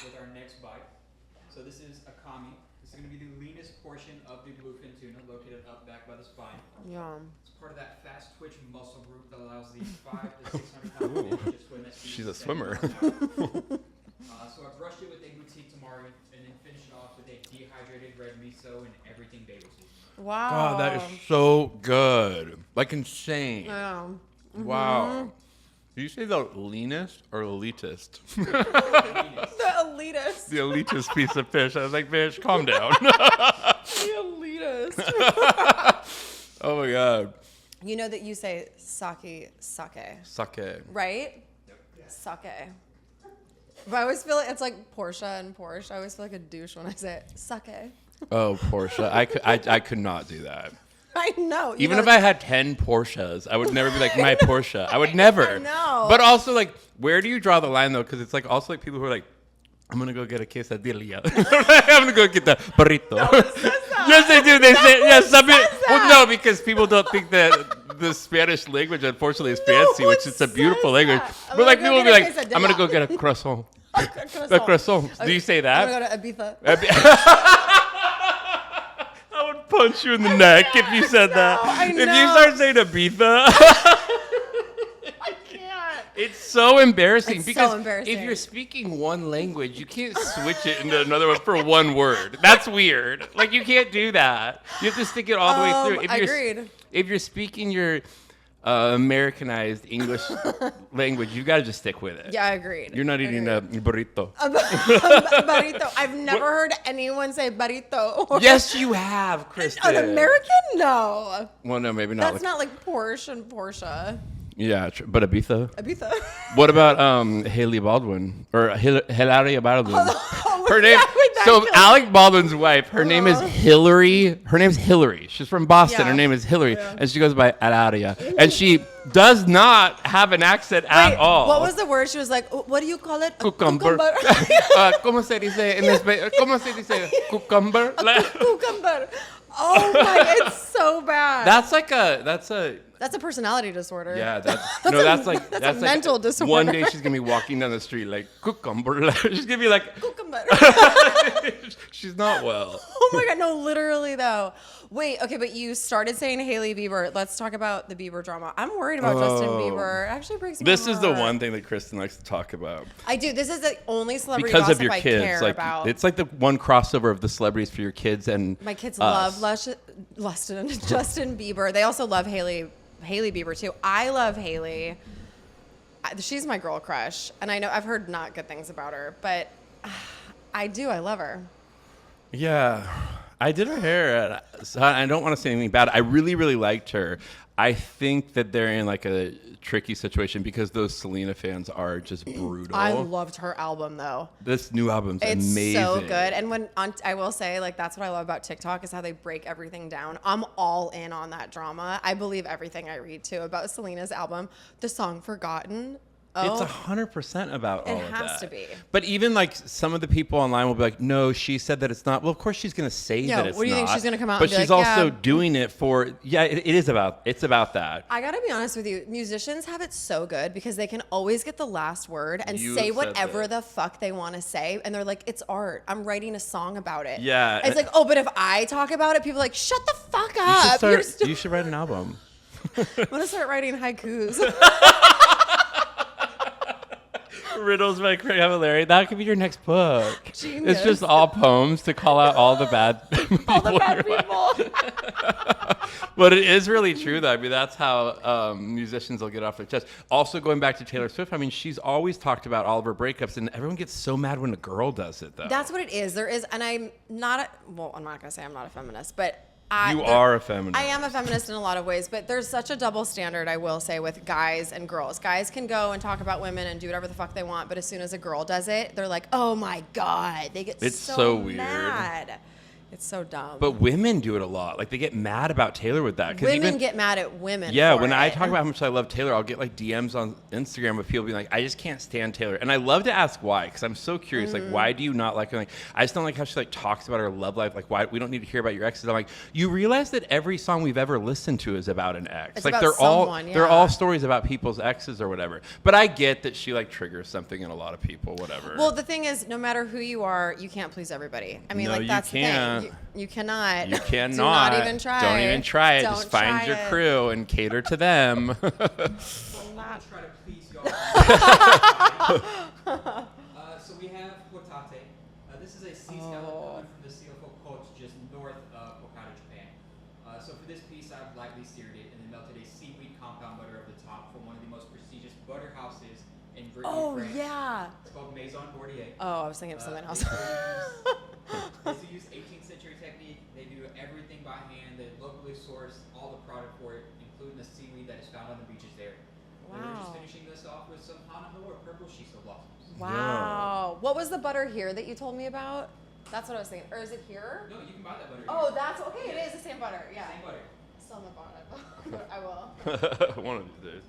Speaker 3: with our next bite. So this is akami. This is going to be the leanest portion of the bluefin tuna, located up back by the spine.
Speaker 1: Yum.
Speaker 3: It's part of that fast twitch muscle group that allows these 500 to 600 pound fish to swim at speeds.
Speaker 2: She's a swimmer.
Speaker 3: So I brushed it with a boutique tamari and then finished it off with a dehydrated red miso and everything bagel seasoning.
Speaker 1: Wow.
Speaker 2: Oh, that is so good. Like, insane.
Speaker 1: Yeah. Mm-hmm.
Speaker 2: Wow. Did you say the leanest or elitist?
Speaker 1: The elitist.
Speaker 2: The elitist piece of fish. I was like, bitch, calm down.
Speaker 1: The elitist.
Speaker 2: Oh, my God.
Speaker 1: You know that you say sake.
Speaker 2: Sake.
Speaker 1: Right? Yep. Sake. But I always feel like it's like Porsche and Porsche. I always feel like a douche when I say it. Sake.
Speaker 2: Oh, Porsche. I could not do that.
Speaker 1: I know.
Speaker 2: Even if I had 10 Porsches, I would never be like, my Porsche. I would never.
Speaker 1: I know.
Speaker 2: But also, like, where do you draw the line, though? Because it's like also like people who are like, I'm going to go get a quesadilla. I'm going to go get the burrito.
Speaker 1: No one says that.
Speaker 2: Yes, they do. They say, yes. Well, no, because
Speaker 1: because
Speaker 2: people don't think that the Spanish language, unfortunately, is fancy, which is a beautiful language. But like people will be like, I'm going to go get a croissant. A croissant. Do you say that?
Speaker 1: I'm going to go to Ibiza.
Speaker 2: I would punch you in the neck if you said that.
Speaker 1: I know.
Speaker 2: If you start saying Ibiza.
Speaker 1: I can't.
Speaker 2: It's so embarrassing
Speaker 1: It's
Speaker 2: because
Speaker 1: so embarrassing.
Speaker 2: if you're speaking one language, you can't switch it into another one for one word. That's weird. Like, you can't do that. You have to stick it all the way through.
Speaker 1: Agreed.
Speaker 2: If you're speaking your Americanized English language, you got to just stick with it.
Speaker 1: Yeah, I agreed.
Speaker 2: You're not eating a burrito.
Speaker 1: Burrito. I've never heard anyone say burrito.
Speaker 2: Yes, you have, Kristin.
Speaker 1: An American? No.
Speaker 2: Well, no, maybe not.
Speaker 1: That's not like Porsche and Porsche.
Speaker 2: Yeah, but Ibiza.
Speaker 1: Ibiza.
Speaker 2: What about Hailey Baldwin or Hilaria Baldwin?
Speaker 1: Oh,
Speaker 2: Her name.
Speaker 1: wait,
Speaker 2: So Alec Baldwin's wife, her name is Hillary. Her name's Hillary. She's from Boston. Her name is Hillary, and she goes by Alaria. And she does not have an accent at all.
Speaker 1: What was the word? She was like, what do you call it?
Speaker 2: Cucumber. ¿Cómo se dice en español? ¿Cómo se dice cucumber?
Speaker 1: Cucumber. Oh my, it's so bad.
Speaker 2: That's
Speaker 1: a personality disorder.
Speaker 2: Yeah, that's
Speaker 1: a mental disorder.
Speaker 2: One day she's gonna be walking down the street like cucumber. She's gonna be like
Speaker 1: cucumber.
Speaker 2: She's not well.
Speaker 1: Oh my god, no, literally though. Wait, okay, but you started saying Hailey Bieber. Let's talk about the Bieber drama. I'm worried about Justin Bieber. It actually breaks my heart.
Speaker 2: This is the one thing that Kristin likes to talk about.
Speaker 1: I do. This is the only celebrity
Speaker 2: because
Speaker 1: gossip
Speaker 2: of your
Speaker 1: I
Speaker 2: kids.
Speaker 1: care
Speaker 2: Like
Speaker 1: about.
Speaker 2: it's like the one crossover of the celebrities for your kids and
Speaker 1: my kids
Speaker 2: us.
Speaker 1: love Justin Bieber. They also love Hailey Bieber too. I love Hailey. She's my girl crush, and I know I've heard not good things about her, but I do. I love her.
Speaker 2: Yeah, I did her hair. So I don't want to say anything bad. I really, really liked her. I think that they're in like a tricky situation because those Selena fans are just brutal.
Speaker 1: I loved her album though.
Speaker 2: This new album's
Speaker 1: it's
Speaker 2: amazing.
Speaker 1: So good. And I will say, like, that's what I love about TikTok is how they break everything down. I'm all in on that drama. I believe everything I read too about Selena's album. The song Forgotten.
Speaker 2: It's 100% about all of that.
Speaker 1: It has to be.
Speaker 2: But even like some of the people online will be like, no, she said that it's not. Well, of course she's going to say that it's not.
Speaker 1: What do you think she's going to come out
Speaker 2: but
Speaker 1: and be
Speaker 2: she's
Speaker 1: like,
Speaker 2: also doing it for, it's about that.
Speaker 1: I got to be honest with you. Musicians have it so good because they can always get the last word and say whatever the fuck they want to say. And they're like, it's art. I'm writing a song about it.
Speaker 2: Yeah.
Speaker 1: It's like, oh, but if I talk about it, people are like, shut the fuck up.
Speaker 2: You should write an album.
Speaker 1: I'm going to start writing haikus.
Speaker 2: Riddles by Cavallari. That could be your next book.
Speaker 1: Genius.
Speaker 2: It's just all poems to call out all the bad people.
Speaker 1: All the bad people.
Speaker 2: But it is really true, though. I mean, that's how musicians will get off their chest. Also, going back to Taylor Swift, I mean, she's always talked about all of her breakups, and everyone gets so mad when a girl does it, though.
Speaker 1: That's what it is. There is, and I'm not going to say I'm not a feminist, but
Speaker 2: you are a feminist.
Speaker 1: I am a feminist in a lot of ways, but there's such a double standard, I will say, with guys and girls. Guys can go and talk about women and do whatever the fuck they want, but as soon as a girl does it, they're like, oh my God. They get so
Speaker 2: weird.
Speaker 1: Mad. It's so dumb.
Speaker 2: But women do it a lot. Like, they get mad about Taylor with that.
Speaker 1: Women get mad at women.
Speaker 2: Yeah,
Speaker 1: for
Speaker 2: when
Speaker 1: it.
Speaker 2: I talk about how much I love Taylor, I'll get like DMs on Instagram with people being like, I just can't stand Taylor. And I love to ask why, because I'm so curious. Like, why do you not like her? Like, I just don't like how she like talks about her love life. Like, why we don't need to hear about your exes. I'm like, you realize that every song we've ever listened to is about an ex.
Speaker 1: It's
Speaker 2: like
Speaker 1: about someone,
Speaker 2: they're all stories about people's exes or whatever. But I get that she like triggers something in a lot of people, whatever.
Speaker 1: Well, the thing is, no matter who you are, you can't please everybody. I mean,
Speaker 2: No,
Speaker 1: like
Speaker 2: you
Speaker 1: that's
Speaker 2: can't.
Speaker 1: the thing. You cannot.
Speaker 2: You cannot.
Speaker 1: Do not even try.
Speaker 2: Don't even try it.
Speaker 1: Don't
Speaker 2: Just find your
Speaker 1: try it.
Speaker 2: crew and cater to them.
Speaker 3: I'm not try to please y'all. So we have hotate. This is a sea skeleton from the Sea of Coast just north of Okada, Japan. So for this piece, I've lightly seared it and then melted a seaweed compound butter over the top from one of the most prestigious butter houses in Brittany, France.
Speaker 1: Yeah.
Speaker 3: It's called Maison Bordier.
Speaker 1: Oh, I was thinking of something else.
Speaker 3: They use 18th century technique. They do everything by hand. They locally source all the product for it, including the seaweed that is found on the beaches there. And we're just finishing this off with some hanaho or purple shiso blossoms.
Speaker 1: Wow. What was the butter here that you told me about? That's what I was thinking. Or is it here?
Speaker 3: No, you can buy that butter.
Speaker 1: Oh, that's okay. It is the same butter. Yeah.
Speaker 3: Same butter.
Speaker 1: Still haven't bought it. I will.
Speaker 2: One of these days.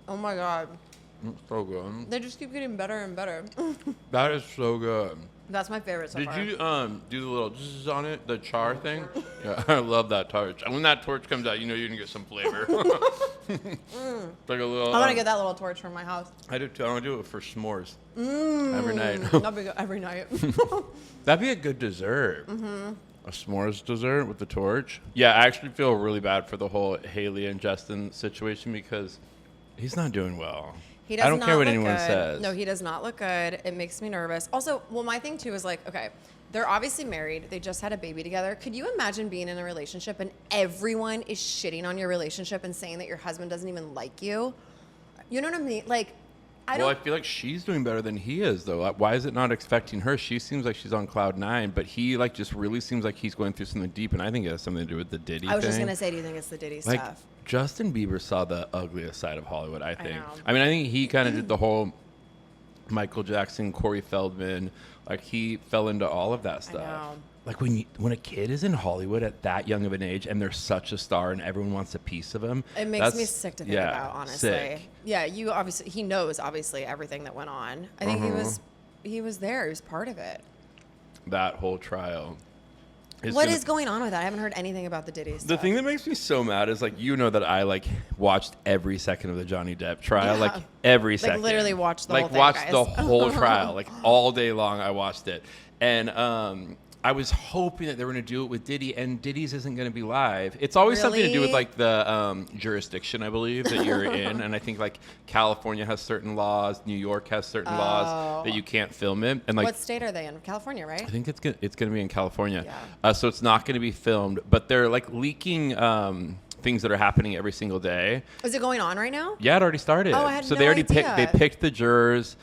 Speaker 1: Oh my God.
Speaker 2: It's so good.
Speaker 1: They just keep getting better and better.
Speaker 2: That is so good.
Speaker 1: That's my favorite so far.
Speaker 2: Did you do the little zzz on it, the char thing? Yeah, I love that torch. And when that torch comes out, you know you're gonna get some flavor. Like a little.
Speaker 1: I want to get that little torch from my house.
Speaker 2: I do too. I want to do it for s'mores every night.
Speaker 1: That'd be good every night.
Speaker 2: That'd be a good dessert. A s'mores dessert with the torch. Yeah, I actually feel really bad for the whole Hailey and Justin situation because he's not doing well.
Speaker 1: He does
Speaker 2: I don't
Speaker 1: not
Speaker 2: care what
Speaker 1: look
Speaker 2: anyone
Speaker 1: good.
Speaker 2: says.
Speaker 1: No, he does not look good. It makes me nervous. Also, well, my thing too is like, okay, they're obviously married. They just had a baby together. Could you imagine being in a relationship and everyone is shitting on your relationship and saying that your husband doesn't even like you? You know what I mean? Like,
Speaker 2: I feel like she's doing better than he is, though. Why is it not affecting her? She seems like she's on cloud 9, but he like just really seems like he's going through something deep, and I think it has something to do with the Diddy thing.
Speaker 1: I was just gonna say, do you think it's the Diddy
Speaker 2: Like,
Speaker 1: stuff?
Speaker 2: Justin Bieber saw the ugliest side of Hollywood, I think.
Speaker 1: know.
Speaker 2: I mean, I think he kind of did the whole Michael Jackson, Corey Feldman. Like, he fell into all of that stuff.
Speaker 1: I know.
Speaker 2: Like, when a kid is in Hollywood at that young of an age and they're such a star and everyone wants a piece of them,
Speaker 1: It makes me sick to think about, honestly.
Speaker 2: Sick.
Speaker 1: Yeah, he knows obviously everything that went on. I think he was there. He was part of it.
Speaker 2: That whole trial.
Speaker 1: What is going on with that? I haven't heard anything about the Diddy stuff.
Speaker 2: The thing that makes me so mad is, like, that I, like, watched every second of the Johnny Depp trial, like, every second.
Speaker 1: Like, literally watched the whole thing,
Speaker 2: watched
Speaker 1: guys.
Speaker 2: the whole trial, like, all day long I watched it. And I was hoping that they were going to do it with Diddy, and Diddy's isn't going to be live. It's always something to do with, like, the jurisdiction, I believe, that you're in. And I think, like, California has certain laws, New York has certain laws that you can't film it. And, like,
Speaker 1: what state are they in? California, right?
Speaker 2: I think it's going to be in California.
Speaker 1: Yeah.
Speaker 2: So it's not going to be filmed, but they're, like, leaking things that are happening every single day.
Speaker 1: Is it going on right now?
Speaker 2: Yeah, it already started.
Speaker 1: Oh, I had
Speaker 2: so
Speaker 1: no
Speaker 2: they already
Speaker 1: idea.
Speaker 2: picked the jurors.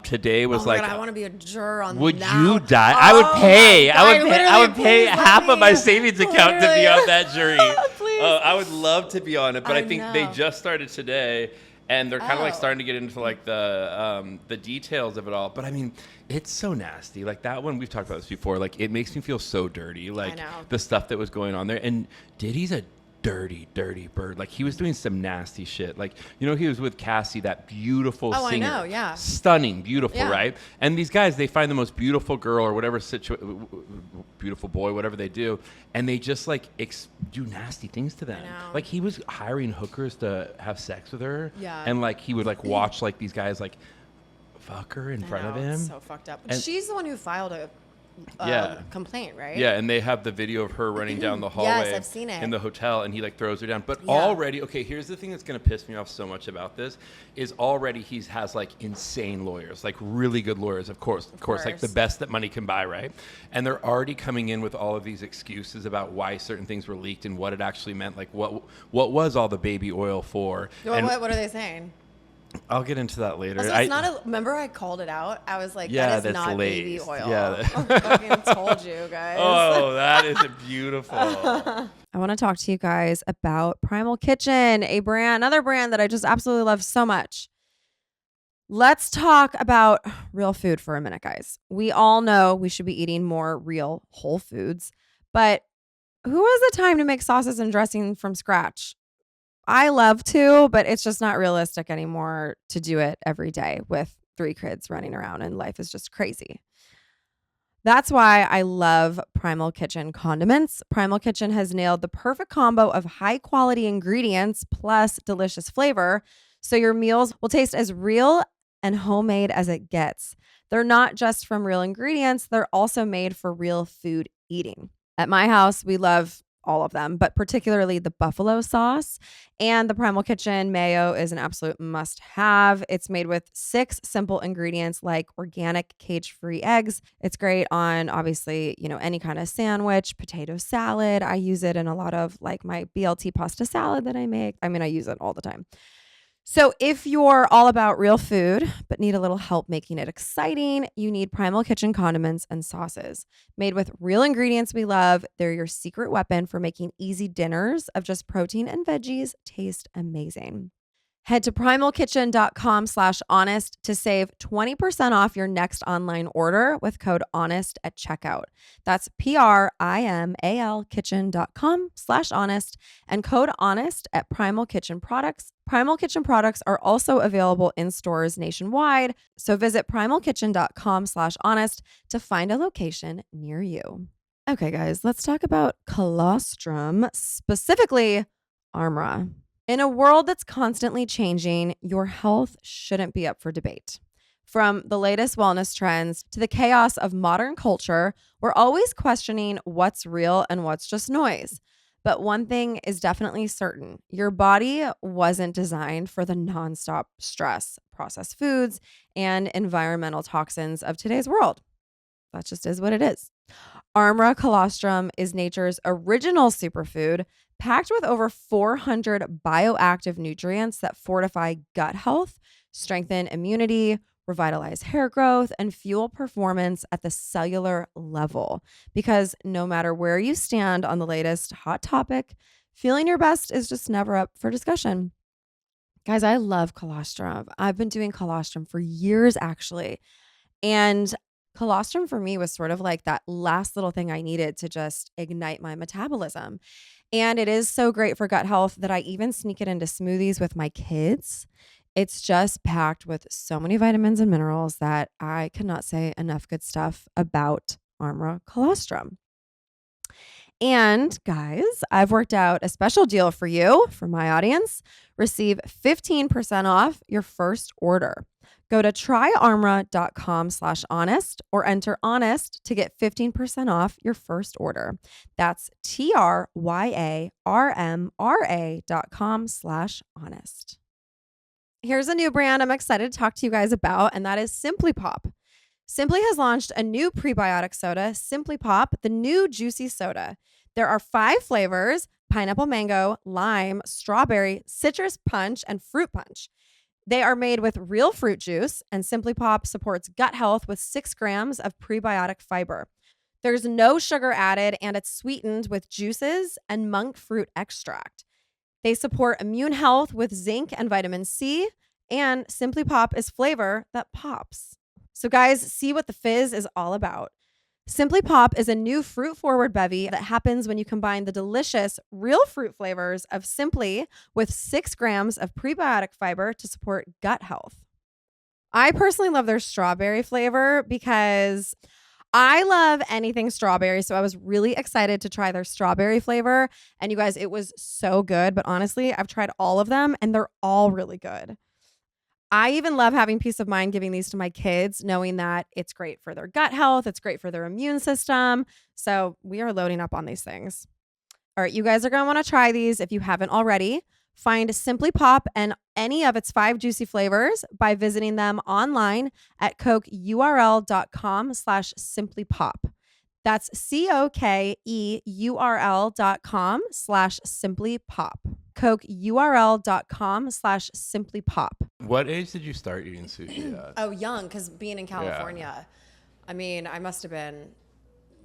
Speaker 2: Today was
Speaker 1: God, I want to be a juror on
Speaker 2: would
Speaker 1: that.
Speaker 2: you die? I would pay. I would pay half of my savings account to be on that jury.
Speaker 1: Please.
Speaker 2: I would love to be on it, but I think they
Speaker 1: know.
Speaker 2: just started today, and they're kind of like starting to get into like the details of it all. But I mean, it's so nasty. Like that one, we've talked about this before. Like it makes me feel so dirty. Like the stuff that was going on there. And Diddy's a dirty bird. Like he was doing some nasty shit. Like, he was with Cassie, that beautiful singer.
Speaker 1: I know, yeah.
Speaker 2: Stunning, beautiful, right? And these guys, they find the most beautiful girl or whatever beautiful boy, whatever they do, and they just like do nasty things to them. Like he was hiring hookers to have sex with her. Yeah. And like he would like watch like these guys like fuck her in front of him.
Speaker 1: It's so fucked up. And she's the one who filed a complaint, right?
Speaker 2: Yeah, and they have the video of her running down the hallway.
Speaker 1: Yes, I've seen it.
Speaker 2: In the hotel, and he like throws her down. But already, okay, here's the thing that's gonna piss me off so much about this is already he has like insane lawyers, like really good lawyers, of course, like the best that money can buy, right? And they're already coming in with all of these excuses about why certain things were leaked and what it actually meant, like what was all the baby oil for?
Speaker 1: What are they saying?
Speaker 2: I'll get into that later.
Speaker 1: Also, it's not remember I called it out? I was like, that is not baby oil.
Speaker 2: Yeah.
Speaker 1: I fucking told you guys.
Speaker 2: Oh, that is beautiful.
Speaker 1: I want to talk to you guys about Primal Kitchen, another brand that I just absolutely love so much. Let's talk about real food for a minute, guys. We all know we should be eating more real whole foods, but who has the time to make sauces and dressing from scratch? I love to, but it's just not realistic anymore to do it every day with 3 kids running around and life is just crazy. That's why I love Primal Kitchen condiments. Primal Kitchen has nailed the perfect combo of high quality ingredients plus delicious flavor, so your meals will taste as real and homemade as it gets. They're not just from real ingredients, they're also made for real food eating. At my house, we love all of them, but particularly the buffalo sauce and the Primal Kitchen mayo is an absolute must have. It's made with 6 simple ingredients like organic cage-free eggs. It's great on obviously, any kind of sandwich, potato salad. I use it in a lot of like my BLT pasta salad that I make. I mean, I use it all the time. So if you're all about real food, but need a little help making it exciting, you need Primal Kitchen condiments and sauces. Made with real ingredients we love, they're your secret weapon for making easy dinners of just protein and veggies taste amazing. Head to primalkitchen.com/honest to save 20% off your next online order with code HONEST at checkout. That's primalkitchen.com/honest and code HONEST at Primal Kitchen products. Primal Kitchen products are also available in stores nationwide, so visit primalkitchen.com/honest to find a location near you. Okay, guys, let's talk about colostrum, specifically Armra. In a world that's constantly changing, your health shouldn't be up for debate. From the latest wellness trends to the chaos of modern culture, we're always questioning what's real and what's just noise. But one thing is definitely certain. Your body wasn't designed for the nonstop stress, processed foods, and environmental toxins of today's world. That just is what it is. Armra colostrum is nature's original superfood, packed with over 400 bioactive nutrients that fortify gut health, strengthen immunity, revitalize hair growth, and fuel performance at the cellular level. Because no matter where you stand on the latest hot topic, feeling your best is just never up for discussion. Guys, I love colostrum. I've been doing colostrum for years, actually. And colostrum for me was sort of like that last little thing I needed to just ignite my metabolism. And it is so great for gut health that I even sneak it into smoothies with my kids. It's just packed with so many vitamins and minerals that I cannot say enough good stuff about Armra colostrum. And guys, I've worked out a special deal for you, for my audience. Receive 15% off your first order. Go to tryarmra.com/honest or enter honest to get 15% off your first order. That's tryarmra.com/honest. Here's a new brand I'm excited to talk to you guys about, and that is Simply Pop. Simply has launched a new prebiotic soda, Simply Pop, the new juicy soda. There are 5 flavors: pineapple mango, lime, strawberry, citrus punch, and fruit punch. They are made with real fruit juice, and Simply Pop supports gut health with 6 grams of prebiotic fiber. There's no sugar added, and it's sweetened with juices and monk fruit extract. They support immune health with zinc and vitamin C, and Simply Pop is flavor that pops. So guys, see what the fizz is all about. Simply Pop is a new fruit-forward bevy that happens when you combine the delicious real fruit flavors of Simply with 6 grams of prebiotic fiber to support gut health. I personally love their strawberry flavor because I love anything strawberry, so I was really excited to try their strawberry flavor. And you guys, it was so good, but honestly, I've tried all of them and they're all really good. I even love having peace of mind giving these to my kids, knowing that it's great for their gut health. It's great for their immune system. So we are loading up on these things. All right, you guys are going to want to try these if you haven't already. Find Simply Pop and any of its 5 juicy flavors by visiting them online at cokeurl.com/simplypop. That's cokeurl.com/simplypop. cokeurl.com/simplypop.
Speaker 2: What age did you start eating sushi at?
Speaker 1: Oh, young, because being in California, I mean, I must have been.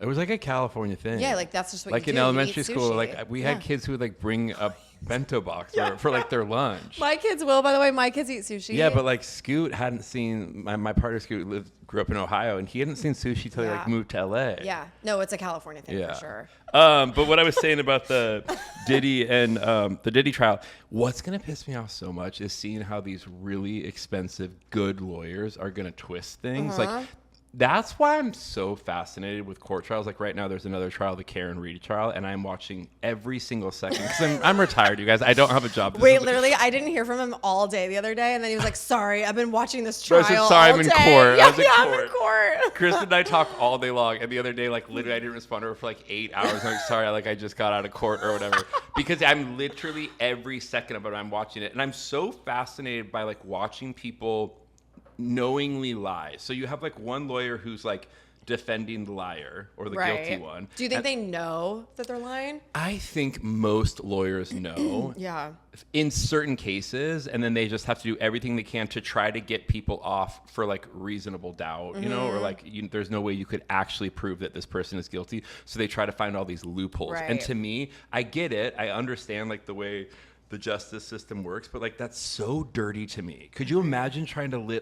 Speaker 2: It was like a California thing.
Speaker 1: Yeah, like that's just what
Speaker 2: like
Speaker 1: you do.
Speaker 2: in elementary
Speaker 1: you eat
Speaker 2: school,
Speaker 1: sushi.
Speaker 2: like we had kids who would like bring a bento box for like their lunch.
Speaker 1: My kids will, by the way. My kids eat sushi.
Speaker 2: Yeah, but like Scoot hadn't seen my partner. Scoot grew up in Ohio, and he hadn't seen sushi till he like moved to LA.
Speaker 1: Yeah, no, it's a California thing for sure.
Speaker 2: But what I was saying about the Diddy and the Diddy trial, what's gonna piss me off so much is seeing how these really expensive, good lawyers are gonna twist things. Like that's why I'm so fascinated with court trials. Like right now, there's another trial, the Karen Reed trial, and I'm watching every single second because I'm retired, you guys. I don't have a job.
Speaker 1: Wait, literally, I didn't hear from him all day the other day, and then he was like, "Sorry, I've been watching this trial."
Speaker 2: I said, sorry, I'm in court.
Speaker 1: Yeah, I'm in court.
Speaker 2: Kristin and I talk all day long, and the other day, like literally, I didn't respond to her for like 8 hours. I'm like, sorry, like I just got out of court or whatever, because I'm literally every second of it, I'm watching it, and I'm so fascinated by like watching people knowingly lie. So you have like one lawyer who's like defending the liar or the guilty one.
Speaker 1: Do you think they know that they're lying?
Speaker 2: I think most lawyers know.
Speaker 1: Yeah.
Speaker 2: In certain cases, and then they just have to do everything they can to try to get people off for like reasonable doubt, you know, or like there's no way you could actually prove that this person is guilty. So they try to find all these loopholes.
Speaker 1: Right.
Speaker 2: And to me, I get it. I understand like the way the justice system works, but like that's so dirty to me. Could you imagine trying to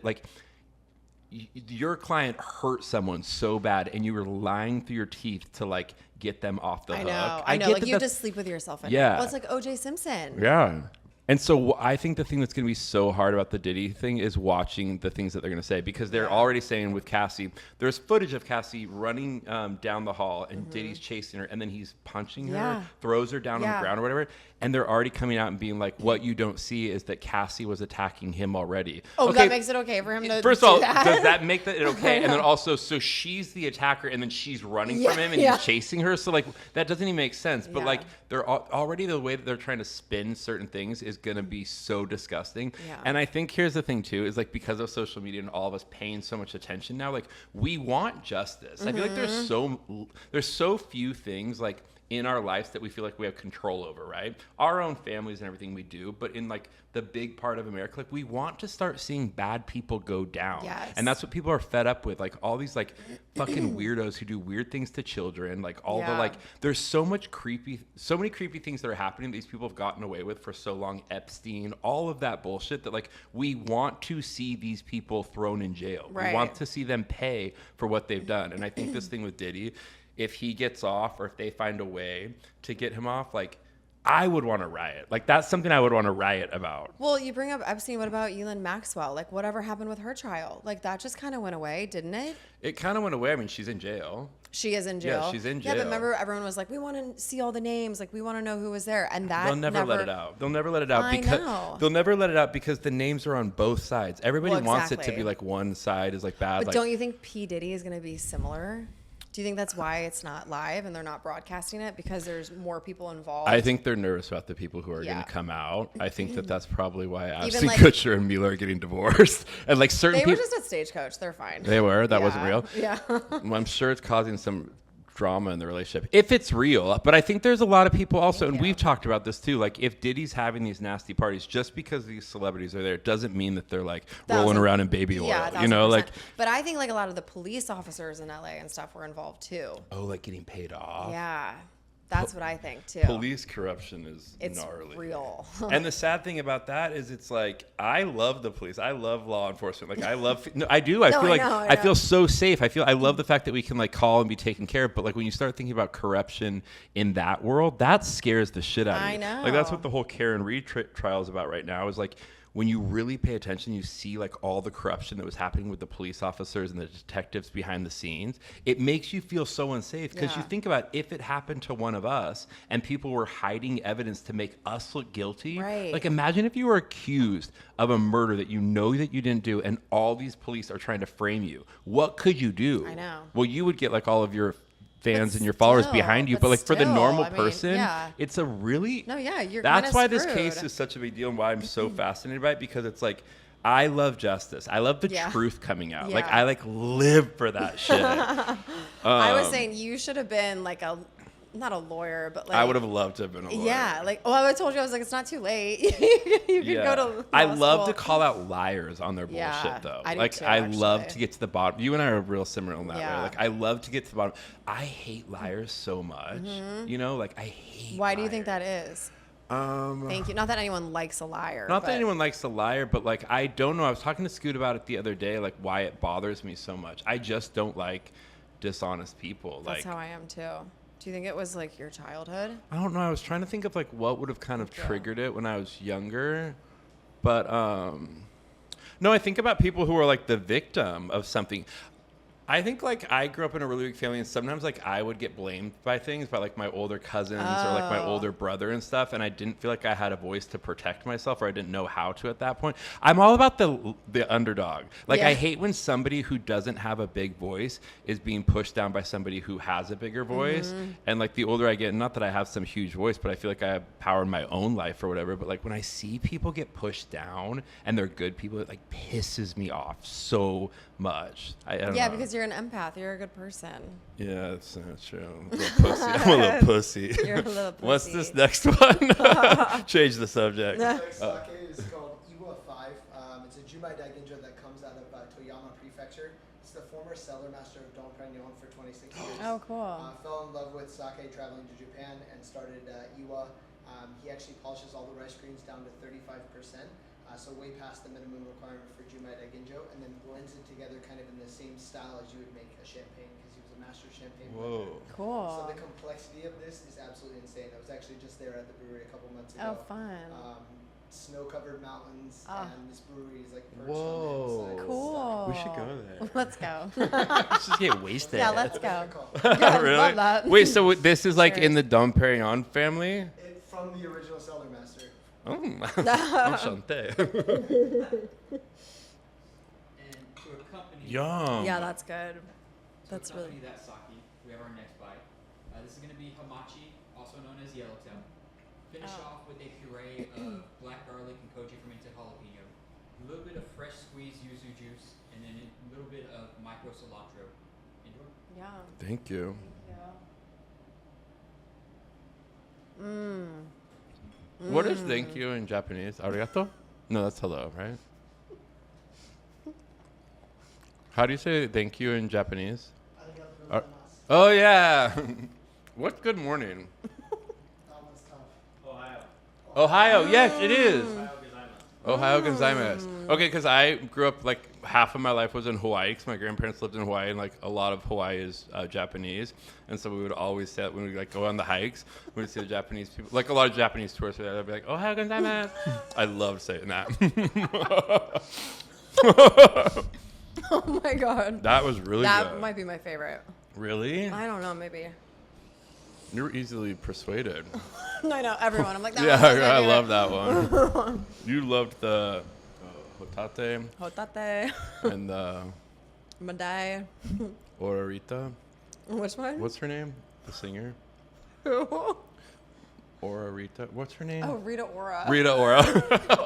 Speaker 2: your client hurt someone so bad and you were lying through your teeth to like get them off the hook?
Speaker 1: I know. Like you just sleep with yourself in it. Well, it's like O.J. Simpson.
Speaker 2: Yeah. And so I think the thing that's going to be so hard about the Diddy thing is watching the things that they're going to say, because they're already saying with Cassie, there's footage of Cassie running down the hall and Diddy's chasing her, and then he's punching her, throws her down on the ground or whatever. And they're already coming out and being like, what you don't see is that Cassie was attacking him already.
Speaker 1: Oh, okay. That makes it okay for him to
Speaker 2: First of all,
Speaker 1: that?
Speaker 2: does that make it okay? And then also, so she's the attacker and then she's running from him and he's chasing her. So like, that doesn't even make sense. But like, they're already, the way that they're trying to spin certain things is going to be so disgusting. Yeah. And I think here's the thing too, is like, because of social media and all of us paying so much attention now, like we want justice. I feel like there's so few things like in our lives that we feel like we have control over, right? Our own families and everything we do, but in like the big part of America, like we want to start seeing bad people go down.
Speaker 1: Yes.
Speaker 2: And that's what people are fed up with. Like all these like fucking weirdos who do weird things to children, like all the like, there's so many creepy things that are happening that these people have gotten away with for so long. Epstein, all of that bullshit that like we want to see these people thrown in jail.
Speaker 1: Right.
Speaker 2: We want to see them pay for what they've done. And I think this thing with Diddy, if he gets off or if they find a way to get him off, like I would want to riot. Like that's something I would want to riot about.
Speaker 1: Well, you bring up Epstein. What about Elin Maxwell? Like whatever happened with her trial? Like that just kind of went away, didn't it?
Speaker 2: It kind of went away. I mean, she's in jail.
Speaker 1: She is in jail.
Speaker 2: Yeah, she's in jail.
Speaker 1: Yeah, but remember everyone was like, we want to see all the names. Like we want to know who was there. And that
Speaker 2: They'll never let it out. They'll never let it out
Speaker 1: I
Speaker 2: because
Speaker 1: know.
Speaker 2: they'll never let it out because the names are on both sides. Everybody
Speaker 1: Well,
Speaker 2: wants it to
Speaker 1: exactly.
Speaker 2: be like one side is like bad.
Speaker 1: But
Speaker 2: like,
Speaker 1: don't you think P. Diddy is going to be similar? Do you think that's why it's not live and they're not broadcasting it because there's more people involved?
Speaker 2: I think they're nervous about the people who are going
Speaker 1: Yeah.
Speaker 2: to come out. I think that that's probably why
Speaker 1: Even,
Speaker 2: Ashton
Speaker 1: like-
Speaker 2: Kutcher and Mila are getting divorced. And like certain
Speaker 1: they were
Speaker 2: people,
Speaker 1: just at Stagecoach. They're fine.
Speaker 2: they were. That wasn't real.
Speaker 1: Yeah.
Speaker 2: Well, I'm sure it's causing some drama in the relationship if it's real. But I think there's a lot of people also, and we've talked about this too, like if Diddy's having these nasty parties, just because these celebrities are there doesn't mean that they're like rolling around in baby oil.
Speaker 1: Yeah,
Speaker 2: You know, like,
Speaker 1: But I think like a lot of the police officers in LA and stuff were involved too.
Speaker 2: oh, like getting paid off.
Speaker 1: Yeah. That's what I think too.
Speaker 2: Police corruption is
Speaker 1: It's
Speaker 2: gnarly.
Speaker 1: real.
Speaker 2: And the sad thing about that is it's like I love the police. I love law enforcement. Like I love no, I do. I
Speaker 1: No,
Speaker 2: feel
Speaker 1: I
Speaker 2: like
Speaker 1: know, I
Speaker 2: I
Speaker 1: know.
Speaker 2: feel so safe. I love the fact that we can like call and be taken care of, but like when you start thinking about corruption in that world, that scares the shit out of
Speaker 1: I
Speaker 2: me.
Speaker 1: know.
Speaker 2: Like that's what the whole Karen Reed trial is about right now is like when you really pay attention, you see like all the corruption that was happening with the police officers and the detectives behind the scenes. It makes you feel so unsafe because you
Speaker 1: Yeah.
Speaker 2: think about if it happened to one of us and people were hiding evidence to make us look guilty.
Speaker 1: Right.
Speaker 2: Like imagine if you were accused of a murder that you know that you didn't do and all these police are trying to frame you. What could you do?
Speaker 1: I know.
Speaker 2: Well, you would get like all of your fans
Speaker 1: But
Speaker 2: and your followers
Speaker 1: still-
Speaker 2: behind you,
Speaker 1: but
Speaker 2: but like for the
Speaker 1: still,
Speaker 2: normal
Speaker 1: I mean,
Speaker 2: person,
Speaker 1: yeah.
Speaker 2: it's a really
Speaker 1: No, yeah, you're
Speaker 2: that's
Speaker 1: kinda
Speaker 2: why this
Speaker 1: screwed.
Speaker 2: case is such a big deal and why I'm so fascinated by it because it's like I love justice. I love the
Speaker 1: Yeah.
Speaker 2: truth coming out. Like
Speaker 1: Yeah.
Speaker 2: I like live for that shit.
Speaker 1: I was saying you should have been like not a lawyer, but like
Speaker 2: I would have loved to have been a lawyer.
Speaker 1: Yeah, like I told you I was like it's not too late. you could go to
Speaker 2: I
Speaker 1: law
Speaker 2: love
Speaker 1: school.
Speaker 2: to call out liars on their
Speaker 1: Yeah,
Speaker 2: bullshit though.
Speaker 1: I do
Speaker 2: Like
Speaker 1: too,
Speaker 2: I love
Speaker 1: actually.
Speaker 2: to get to the bottom. You and I are real similar in that way.
Speaker 1: Yeah.
Speaker 2: Like I love to get to the bottom. I hate liars so much. You know, like I hate
Speaker 1: Why do you think
Speaker 2: liars.
Speaker 1: that is? Thank you. Not that anyone likes a liar.
Speaker 2: Not
Speaker 1: but
Speaker 2: that anyone likes a liar, but like I don't know. I was talking to Scoot about it the other day, like why it bothers me so much. I just don't like dishonest people.
Speaker 1: That's
Speaker 2: like
Speaker 1: how I am too. Do you think it was like your childhood?
Speaker 2: I don't know. I was trying to think of like what would have kind of
Speaker 1: Yeah.
Speaker 2: triggered it when I was younger, but no, I think about people who are like the victim of something. I think like I grew up in a really big family and sometimes like I would get blamed by things by like my older cousins or like my
Speaker 1: Oh.
Speaker 2: older brother and stuff, and I didn't feel like I had a voice to protect myself or I didn't know how to at that point. I'm all about the underdog. Like
Speaker 1: Yeah.
Speaker 2: I hate when somebody who doesn't have a big voice is being pushed down by somebody who has a bigger voice.
Speaker 1: Mm-hmm.
Speaker 2: And like the older I get, not that I have some huge voice, but I feel like I have power in my own life or whatever. But like when I see people get pushed down and they're good people, it like pisses me off so much. I don't
Speaker 1: Yeah,
Speaker 2: know.
Speaker 1: because you're an empath. You're a good person.
Speaker 2: Yeah, that's not true. I'm a little pussy. I'm a little pussy.
Speaker 1: You're a little pussy.
Speaker 2: What's this next one? Change the subject.
Speaker 4: Next sake is called Iwa 5. It's a Jumai Daiginjo that comes out of Toyama Prefecture. It's the former cellar master of Don Perignon for 26 years.
Speaker 1: Oh, cool.
Speaker 4: Fell in love with sake traveling to Japan and started Iwa. He actually polishes all the rice grains down to 35%, so way past the minimum requirement for Jumai Daiginjo, and then blends it together kind of in the same style as you would make a champagne, because he was a master champagne blender.
Speaker 2: Whoa.
Speaker 1: Cool.
Speaker 4: So the complexity of this is absolutely insane. I was actually just there at the brewery a couple months ago.
Speaker 1: Oh, fun.
Speaker 4: Snow-covered mountains,
Speaker 1: Ah.
Speaker 4: and this brewery is like perched
Speaker 2: Whoa.
Speaker 4: on the hillside.
Speaker 1: Cool.
Speaker 2: We should go there.
Speaker 1: Let's go.
Speaker 2: Let's just get wasted.
Speaker 1: Yeah, let's go.
Speaker 4: Call.
Speaker 2: Really?
Speaker 1: Love that.
Speaker 2: Wait, so this is like in
Speaker 1: Cheers.
Speaker 2: the Dom Perignon family?
Speaker 4: It, from the original cellar master.
Speaker 2: Enchanté.
Speaker 3: And to accompany
Speaker 2: Yum.
Speaker 1: Yeah, that's good.
Speaker 3: to
Speaker 1: That's
Speaker 3: accompany
Speaker 1: really.
Speaker 3: that sake, we have our next bite. This is going to be hamachi, also known as yellowtail. Finish
Speaker 1: Oh.
Speaker 3: off with a puree of black garlic and koji fermented jalapeno. A little bit of fresh squeezed yuzu juice, and then a little bit of micro cilantro. Enjoy.
Speaker 1: Yeah.
Speaker 2: Thank you. What is thank you in Japanese? Arigato? No, that's hello, right? How do you say thank you in Japanese? Oh, yeah. What's good morning? Ohio, yes, it is. Ohio gozaimasu. Okay, because I grew up, like, half of my life was in Hawaii, because my grandparents lived in Hawaii, and, like, a lot of Hawaii is Japanese. And so we would always say that when we, like, go on the hikes, we would see the Japanese people, like, a lot of Japanese tourists, they'd be like, Ohio gozaimasu. I loved saying that.
Speaker 1: Oh, my God.
Speaker 2: That was really good.
Speaker 1: That might be my favorite.
Speaker 2: Really?
Speaker 1: I don't know, maybe.
Speaker 2: You're easily persuaded.
Speaker 1: I know, everyone. I'm like, that
Speaker 2: Yeah,
Speaker 1: one's my
Speaker 2: I
Speaker 1: favorite.
Speaker 2: love that one. You loved the hotate
Speaker 1: Hotate.
Speaker 2: and the
Speaker 1: Madai.
Speaker 2: orarita.
Speaker 1: Which one?
Speaker 2: What's her name? The singer?
Speaker 1: Who?
Speaker 2: Orarita. What's her name?
Speaker 1: Oh, Rita Ora.
Speaker 2: Rita Ora.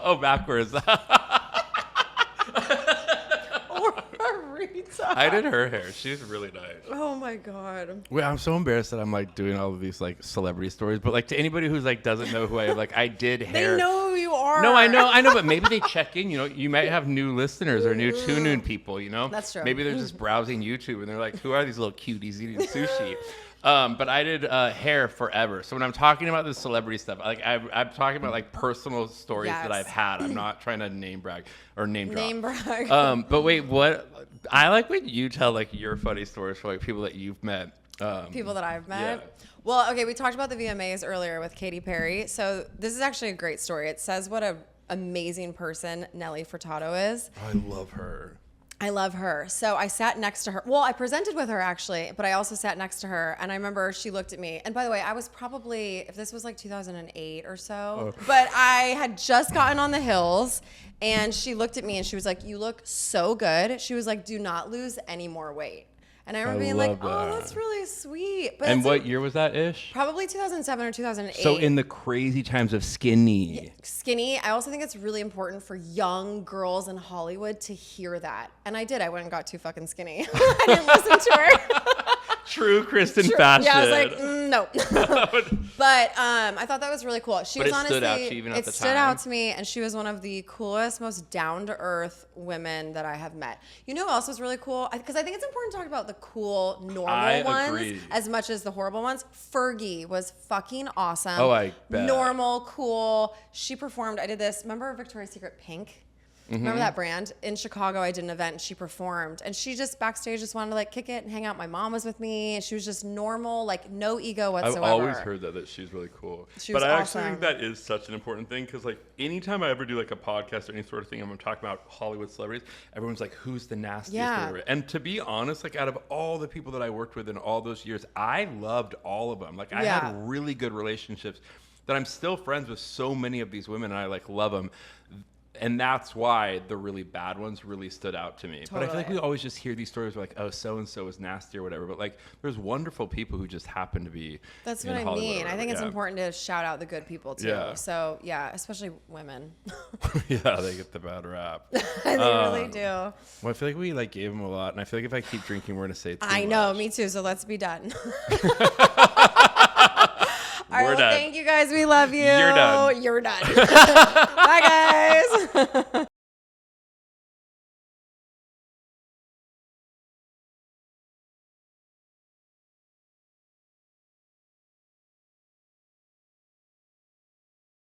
Speaker 2: Oh, backwards.
Speaker 1: Rita.
Speaker 2: I did her hair. She's really nice.
Speaker 1: Oh my God.
Speaker 2: Wait, I'm so embarrassed that I'm like doing all of these like celebrity stories, but like to anybody who's like doesn't know who I am, like I did hair.
Speaker 1: They know who you are.
Speaker 2: No, I know, but maybe they check in. You know, you might have new listeners or new tune-in people. You know,
Speaker 1: That's true.
Speaker 2: Maybe they're just browsing YouTube and they're like, "Who are these little cuties eating sushi?" But I did hair forever. So when I'm talking about this celebrity stuff, like I'm talking about like personal stories that I've had. I'm not trying to name brag or name drop.
Speaker 1: Name brag.
Speaker 2: But wait, what? I like when you tell like your funny stories for like people that you've met.
Speaker 1: People that I've met.
Speaker 2: Yeah.
Speaker 1: Well, okay, we talked about the VMAs earlier with Katy Perry. So this is actually a great story. It says what an amazing person Nelly Furtado is.
Speaker 2: I love her.
Speaker 1: I love her. So I sat next to her. Well, I presented with her actually, but I also sat next to her. And I remember she looked at me. And by the way, I was probably, if this was like 2008 or so, but I had just gotten on the hills. And she looked at me and she was like, "You look so good." She was like, "Do not lose any more weight." And I remember being like, "Oh, that's really sweet." But
Speaker 2: And what year was that ish?
Speaker 1: Probably 2007 or 2008.
Speaker 2: So in the crazy times of skinny.
Speaker 1: Skinny. I also think it's really important for young girls in Hollywood to hear that. And I did. I went and got too fucking skinny. I didn't listen to her.
Speaker 2: True Kristin fashion.
Speaker 1: Yeah, I was like, no. But I thought that was really cool. She was honestly,
Speaker 2: stood out to you even at the
Speaker 1: it stood
Speaker 2: time?
Speaker 1: out to me, and she was one of the coolest, most down-to-earth women that I have met. You know who else was really cool? Because I think it's important to talk about the cool, normal ones
Speaker 2: agree.
Speaker 1: as much as the horrible ones. Fergie was fucking awesome.
Speaker 2: Oh, I bet.
Speaker 1: Normal, cool. She performed. I did this. Remember Victoria's Secret Pink? Remember that brand? In Chicago, I did an event and she performed. And she just backstage just wanted to like kick it and hang out. My mom was with me. And she was just normal, like no ego whatsoever.
Speaker 2: I've always heard that she's really cool.
Speaker 1: She
Speaker 2: but
Speaker 1: was
Speaker 2: I
Speaker 1: awesome.
Speaker 2: actually think that is such an important thing because like anytime I ever do like a podcast or any sort of thing, I'm talking about Hollywood celebrities, everyone's like, "Who's the nastiest?"
Speaker 1: Yeah.
Speaker 2: Whatever. And to be honest, like out of all the people that I worked with in all those years, I loved all of them. Like I
Speaker 1: Yeah.
Speaker 2: had really good relationships that I'm still friends with so many of these women and I like love them. And that's why the really bad ones really stood out to me. But I feel like we always just hear these stories where like, oh, so-and-so is nasty or whatever. But like, there's wonderful people who just happen to be
Speaker 1: That's
Speaker 2: in
Speaker 1: what I
Speaker 2: Hollywood or
Speaker 1: mean. I
Speaker 2: whatever.
Speaker 1: think it's
Speaker 2: Yeah.
Speaker 1: important to shout out the good people too.
Speaker 2: Yeah.
Speaker 1: So yeah, especially women.
Speaker 2: Yeah, they get the bad rap.
Speaker 1: They really do.
Speaker 2: Well, I feel like we like gave them a lot. And I feel like if I keep drinking, we're going to say too
Speaker 1: I know,
Speaker 2: much.
Speaker 1: me too. So let's be done. All
Speaker 2: We're
Speaker 1: right, well,
Speaker 2: done.
Speaker 1: thank you guys. We love you.
Speaker 2: You're done.
Speaker 1: You're done. Bye, guys.